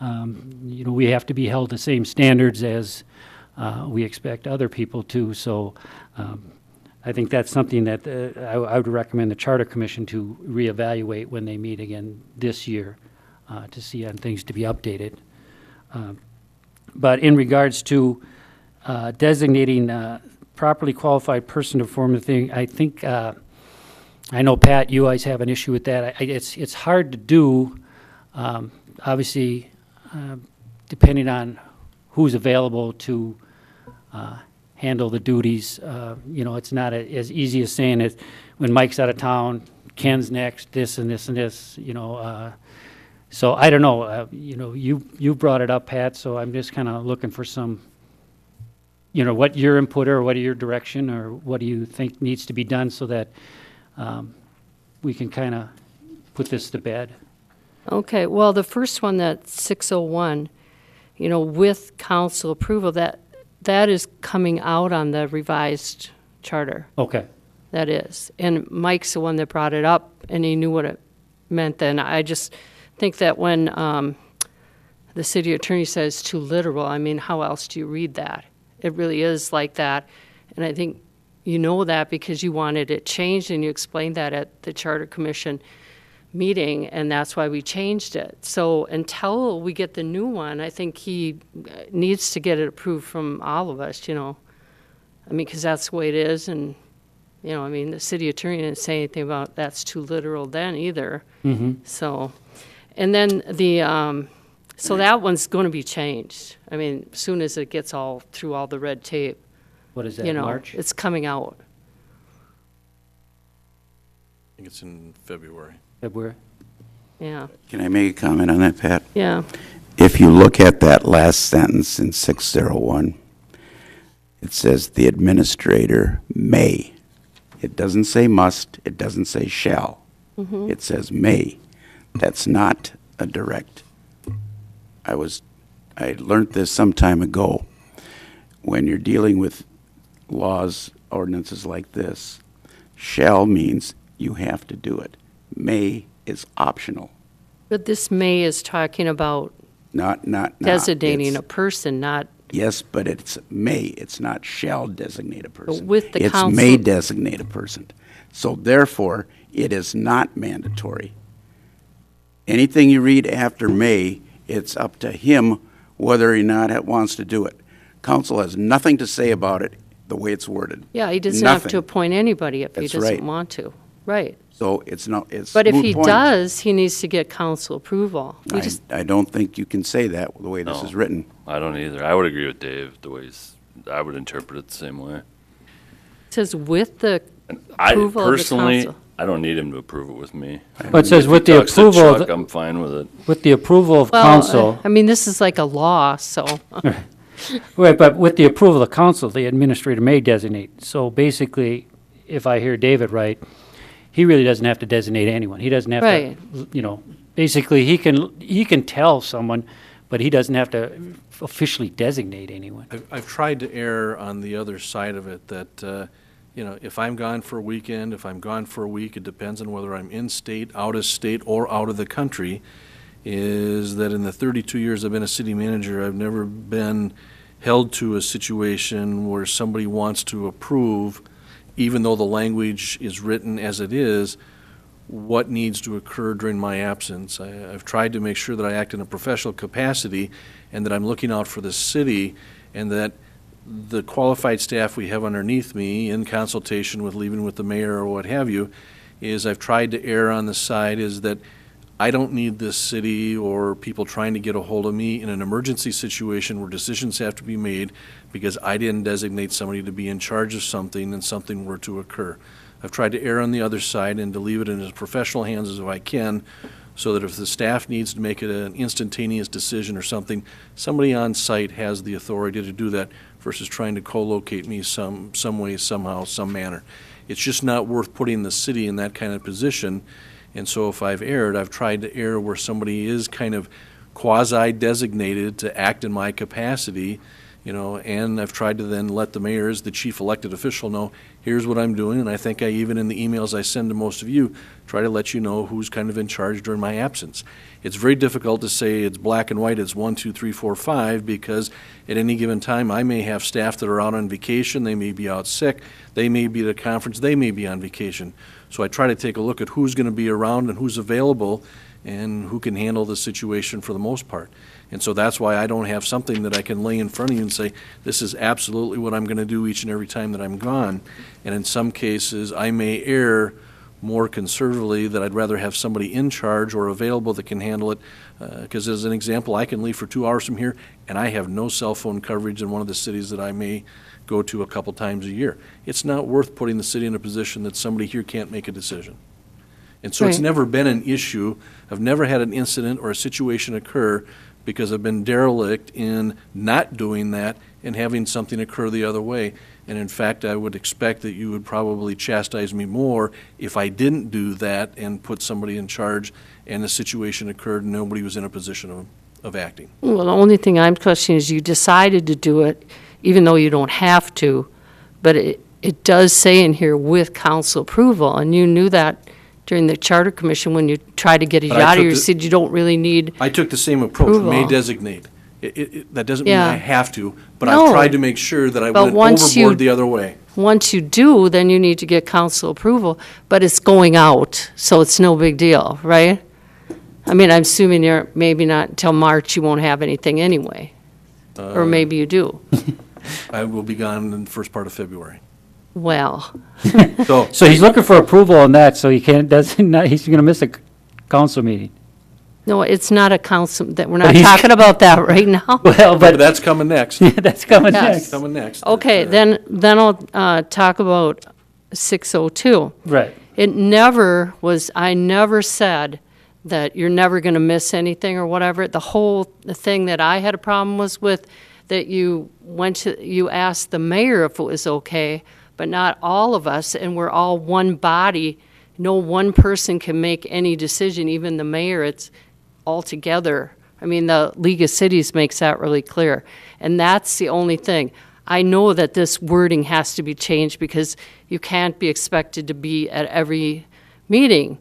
You know, we have to be held to the same standards as we expect other people to, so I think that's something that I would recommend the Charter Commission to reevaluate when they meet again this year to see on things to be updated. But in regards to designating properly qualified person to perform the thing, I think, I know, Pat, you always have an issue with that. It's hard to do, obviously, depending on who's available to handle the duties. You know, it's not as easy as saying it when Mike's out of town, Ken's next, this and this and this, you know. So I don't know, you know, you brought it up, Pat, so I'm just kind of looking for some, you know, what your input or what your direction or what do you think needs to be done so that we can kind of put this to bed. Okay, well, the first one, that 601, you know, with council approval, that is coming out on the revised charter. Okay. That is. And Mike's the one that brought it up, and he knew what it meant then. I just think that when the city attorney says too literal, I mean, how else do you read that? It really is like that. And I think you know that because you wanted it changed, and you explained that at the Charter Commission meeting, and that's why we changed it. So until we get the new one, I think he needs to get it approved from all of us, you know. I mean, because that's the way it is, and, you know, I mean, the city attorney didn't say anything about that's too literal then either. Mm-hmm. So, and then the, so that one's going to be changed. I mean, as soon as it gets all through all the red tape. What is that, you know, March? it's coming out. I think it's in February. February? Yeah. Can I make a comment on that, Pat? Yeah. If you look at that last sentence in 601, it says the administrator may. It doesn't say must, it doesn't say shall. It says may. That's not a direct. I learned this some time ago. When you're dealing with laws, ordinances like this, shall means you have to do it. May is optional. But this may is talking about Not. designating It's- a person, not, Yes, but it's may. It's not shall designate a person. with the It's council- may designate a person. So therefore, it is not mandatory. Anything you read after may, it's up to him whether or not it wants to do it. Council has nothing to say about it the way it's worded. yeah, he doesn't have to Nothing. appoint anybody if he That's doesn't right. want to. Right. So it's not, it's But if moot he point. does, he needs to get council approval. We just, I don't think you can say that the way this No. is written. I don't either. I would agree with Dave, the way I would interpret it the same way. says with the And I approval of the personally, council. I don't need him to approve it with me. But it says If he with the talks to approval of Chuck, the- I'm fine with it. With the approval of Well, council, I mean, this is like a law, so, right, but with the approval of council, the administrator may designate. So basically, if I hear David right, he really doesn't have to designate anyone. He doesn't have Right. to, basically, he can tell someone, but he doesn't have to officially designate anyone. I've tried to err on the other side of it, that, if I'm gone for a weekend, if I'm gone for a week, it depends on whether I'm in state, out of state, or out of the country, is that in the 32 years I've been a city manager, I've never been held to a situation where somebody wants to approve, even though the language is written as it is, what needs to occur during my absence. I've tried to make sure that I act in a professional capacity and that I'm looking out for the city, and that the qualified staff we have underneath me, in consultation with leaving with the mayor or what have you, is I've tried to err on the side is that I don't need this city or people trying to get a hold of me in an emergency situation where decisions have to be made because I didn't designate somebody to be in charge of something and something were to occur. I've tried to err on the other side and to leave it in as professional hands as I can, so that if the staff needs to make it an instantaneous decision or something, somebody on site has the authority to do that versus trying to co-locate me some way, somehow, some manner. It's just not worth putting the city in that kind of position. And so if I've erred, I've tried to err where somebody is kind of quasi-designated to act in my capacity, and I've tried to then let the mayor, as the chief elected official, know, here's what I'm doing, and I think I even in the emails I send to most of you, try to let you know who's kind of in charge during my absence. It's very difficult to say it's black and white, it's 1, 2, 3, 4, 5, because at any given time, I may have staff that are out on vacation, they may be out sick, they may be at a conference, they may be on vacation. So I try to take a look at who's going to be around and who's available and who can handle the situation for the most part. And so that's why I don't have something that I can lay in front of you and say, this is absolutely what I'm going to do each and every time that I'm gone. And in some cases, I may err more conservatively that I'd rather have somebody in charge or available that can handle it. Because as an example, I can leave for 2 hours from here, and I have no cell phone coverage in one of the cities that I may go to a couple times a year. It's not worth putting the city in a position that somebody here can't make a decision. And so it's Right. never been an issue. I've never had an incident or a situation occur because I've been derelict in not doing that and having something occur the other way. And in fact, I would expect that you would probably chastise me more if I didn't do that and put somebody in charge and the situation occurred and nobody was in a position of acting. well, the only thing I'm questioning is you decided to do it, even though you don't have to, but it does say in here with council approval, and you knew that during the charter commission when you tried to get it But I out of took here, you the- said you don't really need, I took the same approach, may Approval. designate. That doesn't mean Yeah. I have to, but No. I've tried to make sure that I But went once you- overboard the other way. once you do, then you need to get council approval, but it's going out, so it's no big deal, right? I mean, I'm assuming you're, maybe not until March, you won't have anything anyway, or maybe you do. I will be gone in the first part of February. Well, So, So he's looking for approval on that, so he can't, he's going to miss a council meeting. no, it's not a council, that, we're But not he's- talking about that right now. Well, but but that's coming next. that's coming Yes. next. Coming next. Okay, then I'll talk about 602. Right. It never was, I never said that you're never going to miss anything or whatever. The thing that I had a problem was with, that you asked the mayor if it was okay, but not all of us, and we're all one body no one person can make any decision, even the mayor. It's all together. I mean, the League of Cities makes that really clear. And that's the only thing. I know that this wording has to be changed because you can't be expected to be at every meeting.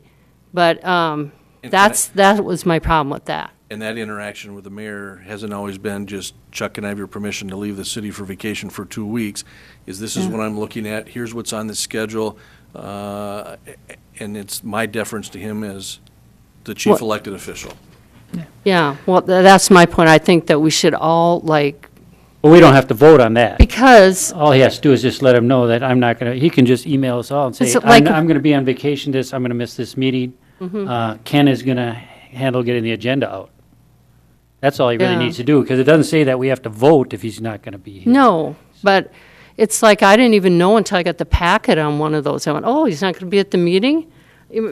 But that was my problem with that. And that interaction with the mayor hasn't always been just, Chuck, can I have your permission to leave the city for vacation for 2 weeks? This is what I'm looking at, here's what's on the schedule, and it's my deference to him as the chief elected official. Yeah, well, that's my point. I think that we should all, like, Well, we don't have to vote on that. because, All he has to do is just let him know that I'm not gonna, he can just email us all and say, It's like- I'm gonna be on vacation I'm gonna miss this meeting. Ken is gonna handle getting the agenda out. That's all he really Yeah. needs to do, because it doesn't say that we have to vote if he's not gonna be here. no, but it's like I didn't even know until I got the packet on one of those. I went, oh, he's not going to be at the meeting?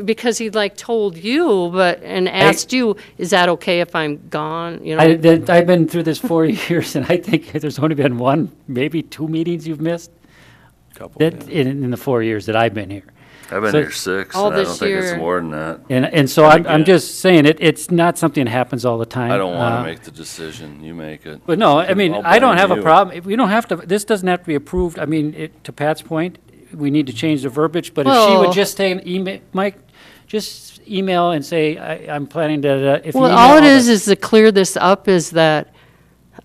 Because he like told you, and asked you, is that okay if I'm gone, you know? I've been through this 4 years, and I think there's only been one, maybe 2 meetings you've missed Couple, that, yeah. in the 4 years that I've been here. I've been So- here 6, All and I don't this think it's year- more than that. And so I'm just saying, it's not something that happens all the time. I don't want to make the decision. You make it. But no, I mean, I'll I don't blame have a you. problem, we don't have to, this doesn't have to be approved, I mean, to Pat's point, we need to change the verbiage, but if she would Well- just say, email, Mike, just email and say, I'm planning to, if you Well, email all it the- is to clear this up is that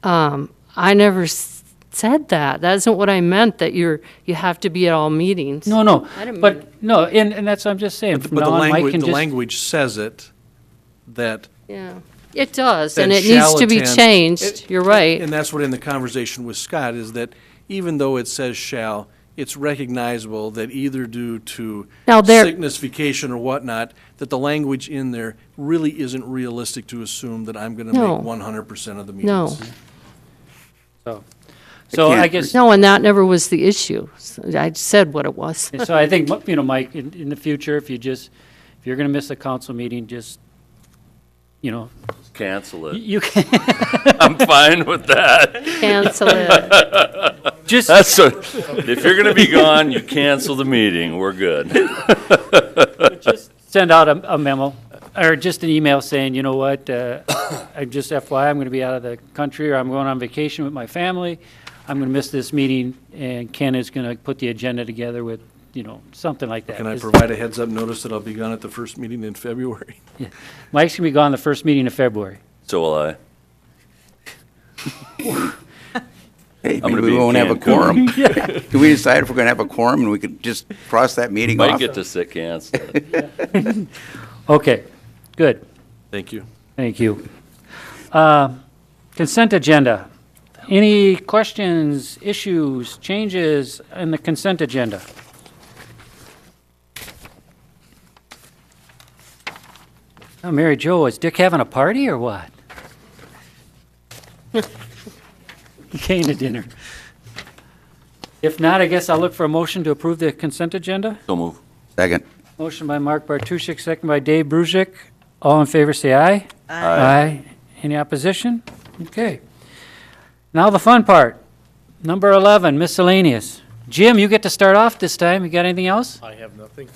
I never said that. That isn't what I meant, that you have to be at all meetings. No, no, I didn't mean but, no, and that's what I'm just saying, from But now the on, Mike language, can the just. language says it, that Yeah, it does, that and it shall needs to be attend. changed. You're right. And that's what in the conversation with Scott is that even though it says shall, it's recognizable that either due to Now, there- sickness, vacation, or whatnot, that the language in there really isn't realistic to assume that I'm going to No. make 100% of the No. meetings. So I can't- guess, No, and that never was the issue. I said what it was. so I think, you know, Mike, in the future, if you're gonna miss a council meeting, just, you know, Cancel it. you can, I'm fine with that. Cancel it. just. That's what, if you're going to be gone, you cancel the meeting. We're good. Just send out a memo, or just an email saying, you know what, I'm just FYI, I'm going to be out of the country, or I'm going on vacation with my family. I'm going to miss this meeting, and Ken is going to put the agenda together with, you know, something like that. Can I 'Cause provide a heads-up notice that I'll be gone at the first meeting in February? Mike's going to be gone the first meeting of February. So will I. Hey, gonna maybe be we in won't have a Cancun. quorum. Can we decide if we're gonna have a quorum and we could just cross that meeting Might off? get to sit cancel. Okay, good, Thank you. thank you. Consent agenda. Any questions, issues, changes in the consent agenda? Oh, Mary Jo, is Dick having a party or what? He came to dinner. If not, I guess I'll look for a motion to approve the consent agenda. So move. Second. Motion by Mark Bartuszczyk, second by Dave Brusick. All in favor, say aye. Aye. Any opposition? Okay. Now the fun part. Number 11, miscellaneous. Jim, you get to start off this time. You got anything else? I have nothing.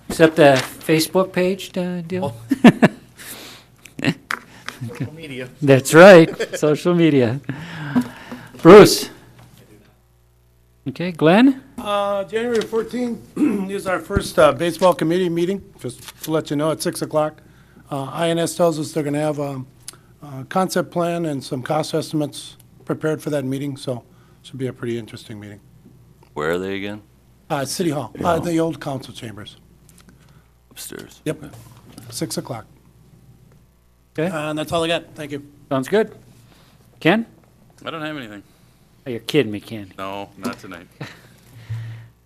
Except the Facebook page deal? Social media. That's right, social media. Bruce? Okay, Glenn? January 14th is our first baseball committee meeting, just to let you know, at 6 o'clock. INS tells us they're going to have a concept plan and some cost estimates prepared for that meeting, so should be a pretty interesting meeting. Where are they again? City Hall, the old council chambers. Upstairs. Yep, 6 o'clock. Okay. And that's all I got. Thank you. Sounds good. Ken? I don't have anything. Oh, you're kidding me, Ken. No, not tonight.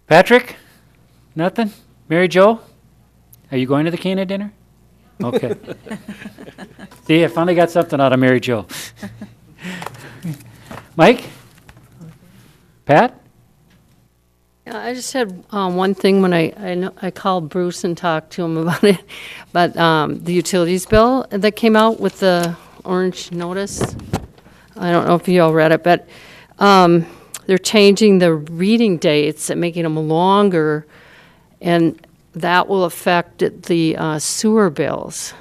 Patrick? Nothing? Mary Jo? Are you going to the Cana dinner? Okay. See, I finally got something out of Mary Jo. Mike? Pat? Yeah, I just had one thing when I called Bruce and talked to him about it, but the utilities bill that came out with the orange notice, I don't know if you all read it, but they're changing the reading dates and making them longer, and that will affect the sewer bills.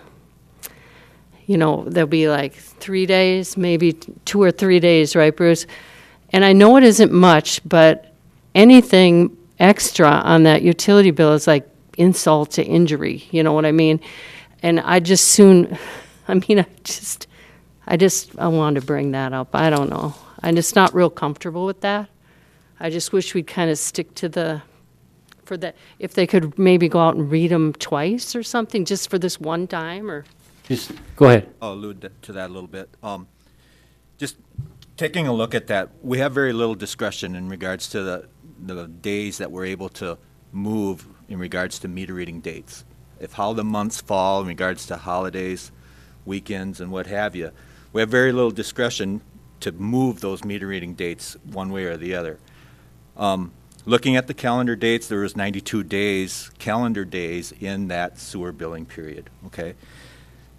You know, there'll be like 3 days, maybe 2 or 3 days, right, Bruce? And I know it isn't much, but anything extra on that utility bill is like insult to injury, you know what I mean? And I wanted to bring that up. I don't know. I'm just not real comfortable with that. I just wish we'd kind of stick to if they could maybe go out and read them twice or something, just for this one time, or. Just, go ahead. I'll allude to that a little bit. Just taking a look at that, we have very little discretion in regards to the days that we're able to move in regards to meter reading dates. If how the months fall in regards to holidays, weekends, and what have you, we have very little discretion to move those meter reading dates one way or the other. Looking at the calendar dates, there was 92 calendar days in that sewer billing period, okay?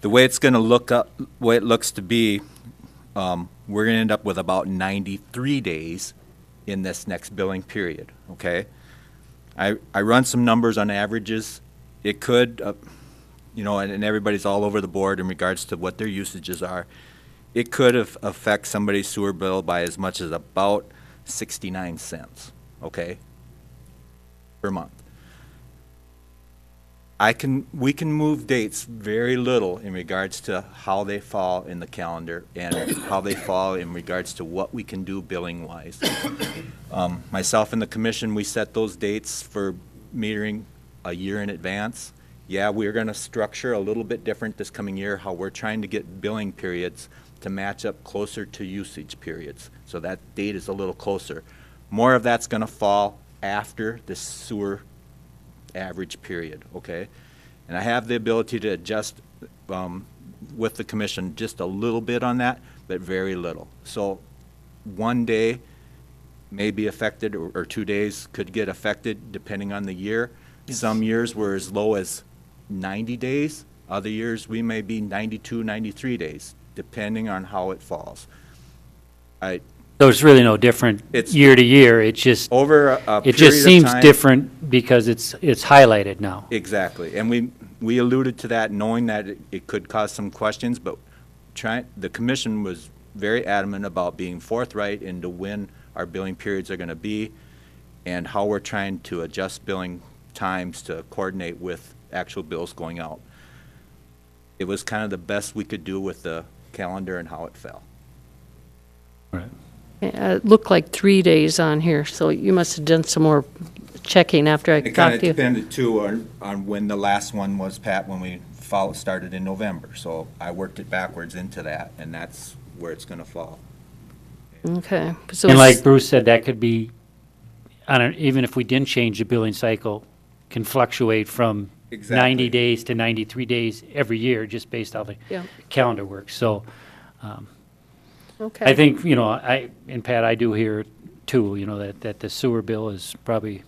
The way it's going to look up, way it looks to be, we're going to end up with about 93 days in this next billing period, okay? I run some numbers on averages. It could, and everybody's all over the board in regards to what their usages are. It could affect somebody's sewer bill by as much as about 69 cents, okay, per month. We can move dates very little in regards to how they fall in the calendar and how they fall in regards to what we can do billing wise. Myself and the commission, we set those dates for metering a year in advance. Yeah, we're going to structure a little bit different this coming year, how we're trying to get billing periods to match up closer to usage periods. So that date is a little closer. More of that's going to fall after the sewer average period, okay? And I have the ability to adjust with the commission just a little bit on that, but very little. So one day may be affected, or 2 days could get affected depending on the year. Yes. Some years we're as low as 90 days. Other years we may be 92, 93 days, depending on how it falls. So it's really no different year to year. It's just over a it period just seems of time, different because it's highlighted now. Exactly, and we alluded to that, knowing that it could cause some questions, but the commission was very adamant about being forthright into when our billing periods are going to be, and how we're trying to adjust billing times to coordinate with actual bills going out. It was kind of the best we could do with the calendar and how it fell. Right. It looked like 3 days on here, so you must have done some more checking after I It kind talked of to you. depended too on when the last one was, Pat, when we started in November. So I worked it backwards into that, and that's where it's going to fall. Okay. So And it's- like Bruce said, that could be, even if we didn't change the billing cycle, can fluctuate from Exactly. 90 days to 93 days every year, just based on the Yeah. calendar work. So Okay. I think, and Pat, I do hear too, that the sewer bill is probably,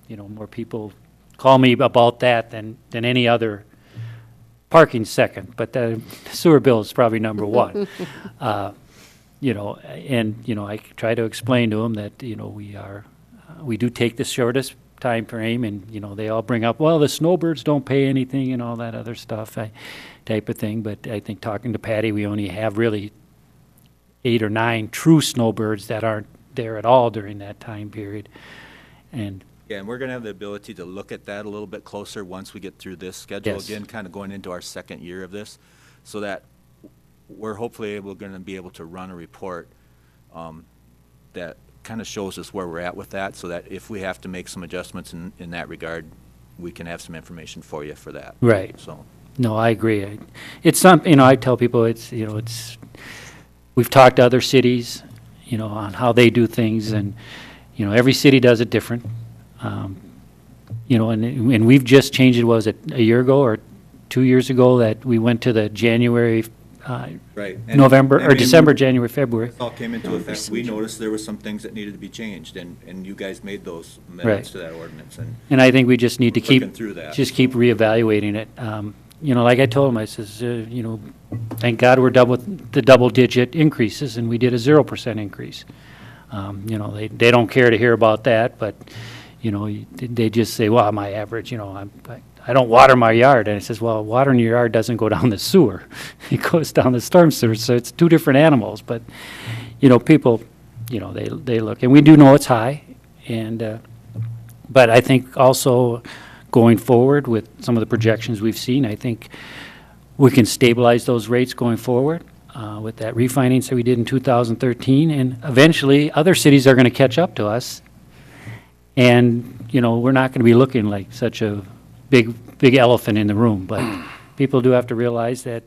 more people call me about that than any other. Parking second, but the sewer bill is probably number one. I try to explain to them that, we do take the shortest time frame, and, they all bring up, well, the snowbirds don't pay anything and all that other stuff, type of thing. But I think talking to Patty, we only have really 8 or 9 true snowbirds that aren't there at all during that time period. And Yeah, and we're going to have the ability to look at that a little bit closer once we get through this schedule Yes. again, kind of going into our second year of this, so that we're hopefully going to be able to run a report that kind of shows us where we're at with that, so that if we have to make some adjustments in that regard, we can have some information for you for that. Right. So. No, I agree. It's something, I tell people we've talked to other cities, on how they do things, and, every city does it different. And we've just changed it, was it a year ago or 2 years ago, that we went to the January, Right. And, November, I or mean, December, January, February. It all came into effect. We noticed there were some things that needed to be changed, and you guys made those amendments to that ordinance. And I I just need to we're keep, looking through that. just keep reevaluating it. Like I told him, I says, thank God we're done with the double-digit increases, and we did a 0% increase. They don't care to hear about that, but, You know, they just say, well, my average, I don't water my yard. And it says, well, watering your yard doesn't go down the sewer. It goes down the storm sewer, so it's two different animals. But, people, they look, and we do know it's high. And, but I think also going forward with some of the projections we've seen, I think we can stabilize those rates going forward with that refinance that we did in 2013. And eventually, other cities are going to catch up to us. And, we're not going to be looking like such a big elephant in the room. But people do have to realize that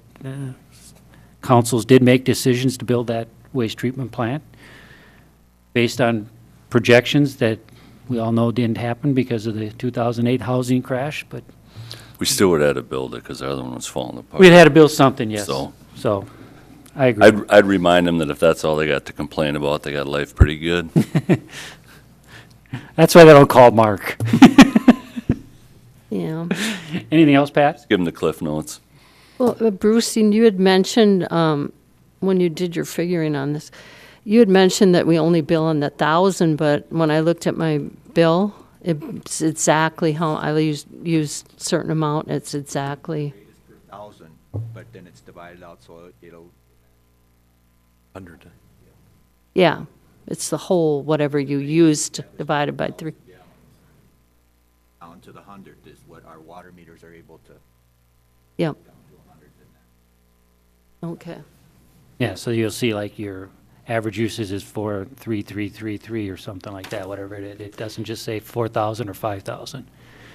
councils did make decisions to build that waste treatment plant based on projections that we all know didn't happen because of the 2008 housing crash. But We still would have had to build it because the other one was falling apart. we'd had to build something, yes. So I agree. I'd remind them that if that's all they got to complain about, they got life pretty good. That's why they don't call Mark. Yeah. Anything else, Pat? Give them the Cliff Notes. Well, Bruce, you had mentioned, when you did your figuring on this, you had mentioned that we only bill on the 1,000, but when I looked at my bill, it's exactly how, I used certain amount, it's exactly. Rate is per thousand, but then it's divided out, so it'll. 100. Yeah, it's the whole, whatever you used, divided by 3. Down to the 100 is what our water meters are able to. Yep. Down to 100 in that. Okay. Yeah, so you'll see like your average usage is 4,333 or something like that, whatever it is. It doesn't just say 4,000 or 5,000.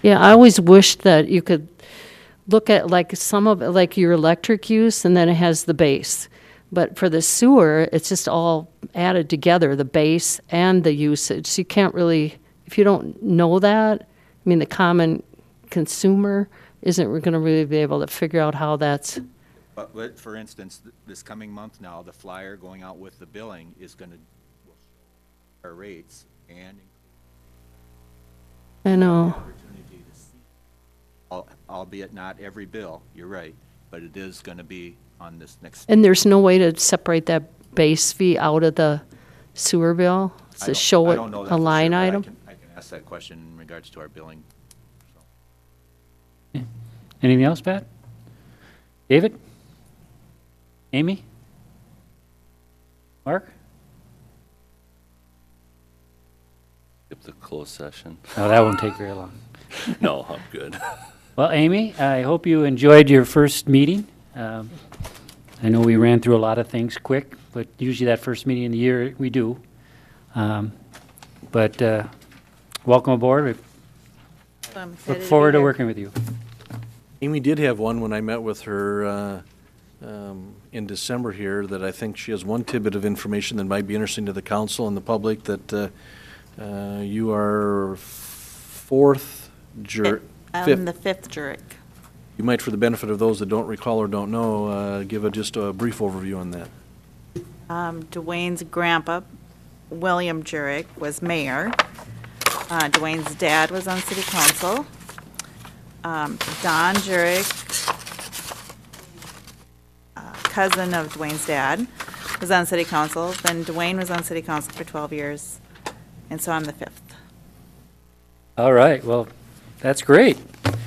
Yeah, I always wished that you could look at like some of it, like your electric use, and then it has the base. But for the sewer, it's just all added together, the base and the usage. So you can't really, if you don't know that, I mean, the common consumer isn't going to really be able to figure out how that's. But for instance, this coming month now, the flyer going out with the billing is going to our rates and I know. opportunity to see, albeit not every bill, you're right, but it is going to be on this next. And there's no way to separate that base fee out of the sewer bill to show it a line item? I can ask that question in regards to our billing. Anything else, Pat? David? Amy? Mark? Skip the closed session. No, that won't take very long. No, I'm good. Well, Amy, I hope you enjoyed your first meeting. I know we ran through a lot of things quick, but usually that first meeting in the year, we do. But welcome aboard. I'm Look excited forward be to here. working with you. Amy did have one when I met with her in December here, that I think she has one tidbit of information that might be interesting to the council and the public, that you are fifth. I'm the fifth juric. You might, for the benefit of those that don't recall or don't know, give just a brief overview on that. Dwayne's grandpa, William Jurek, was mayor. Dwayne's dad was on city council. Don Jurek, cousin of Dwayne's dad, was on city council. Then Dwayne was on city council for 12 years, and so I'm the fifth. All right, well, that's great.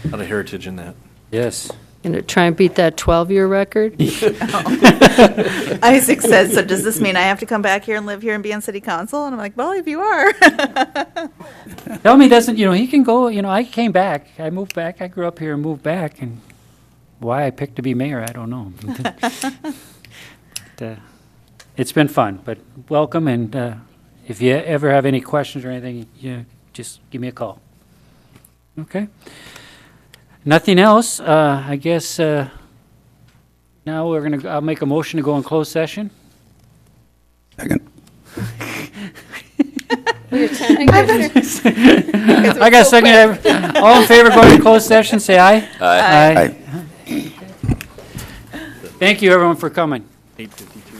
A lot of heritage in that. Yes. Going to try and beat that 12-year record? Isaac said, so does this mean I have to come back here and live here and be on city council? And I'm like, well, if you are. Tell me, doesn't, he can go, I came back. I moved back. I grew up here and moved back. And why I picked to be mayor, I don't know. But, it's been fun, but welcome. And if you ever have any questions or anything, just give me a call. Okay? Nothing else. I guess now I'll make a motion to go in closed session. Second. I got a second. All in favor of going to closed session, say aye. Aye. Thank you, everyone, for coming. 8:52.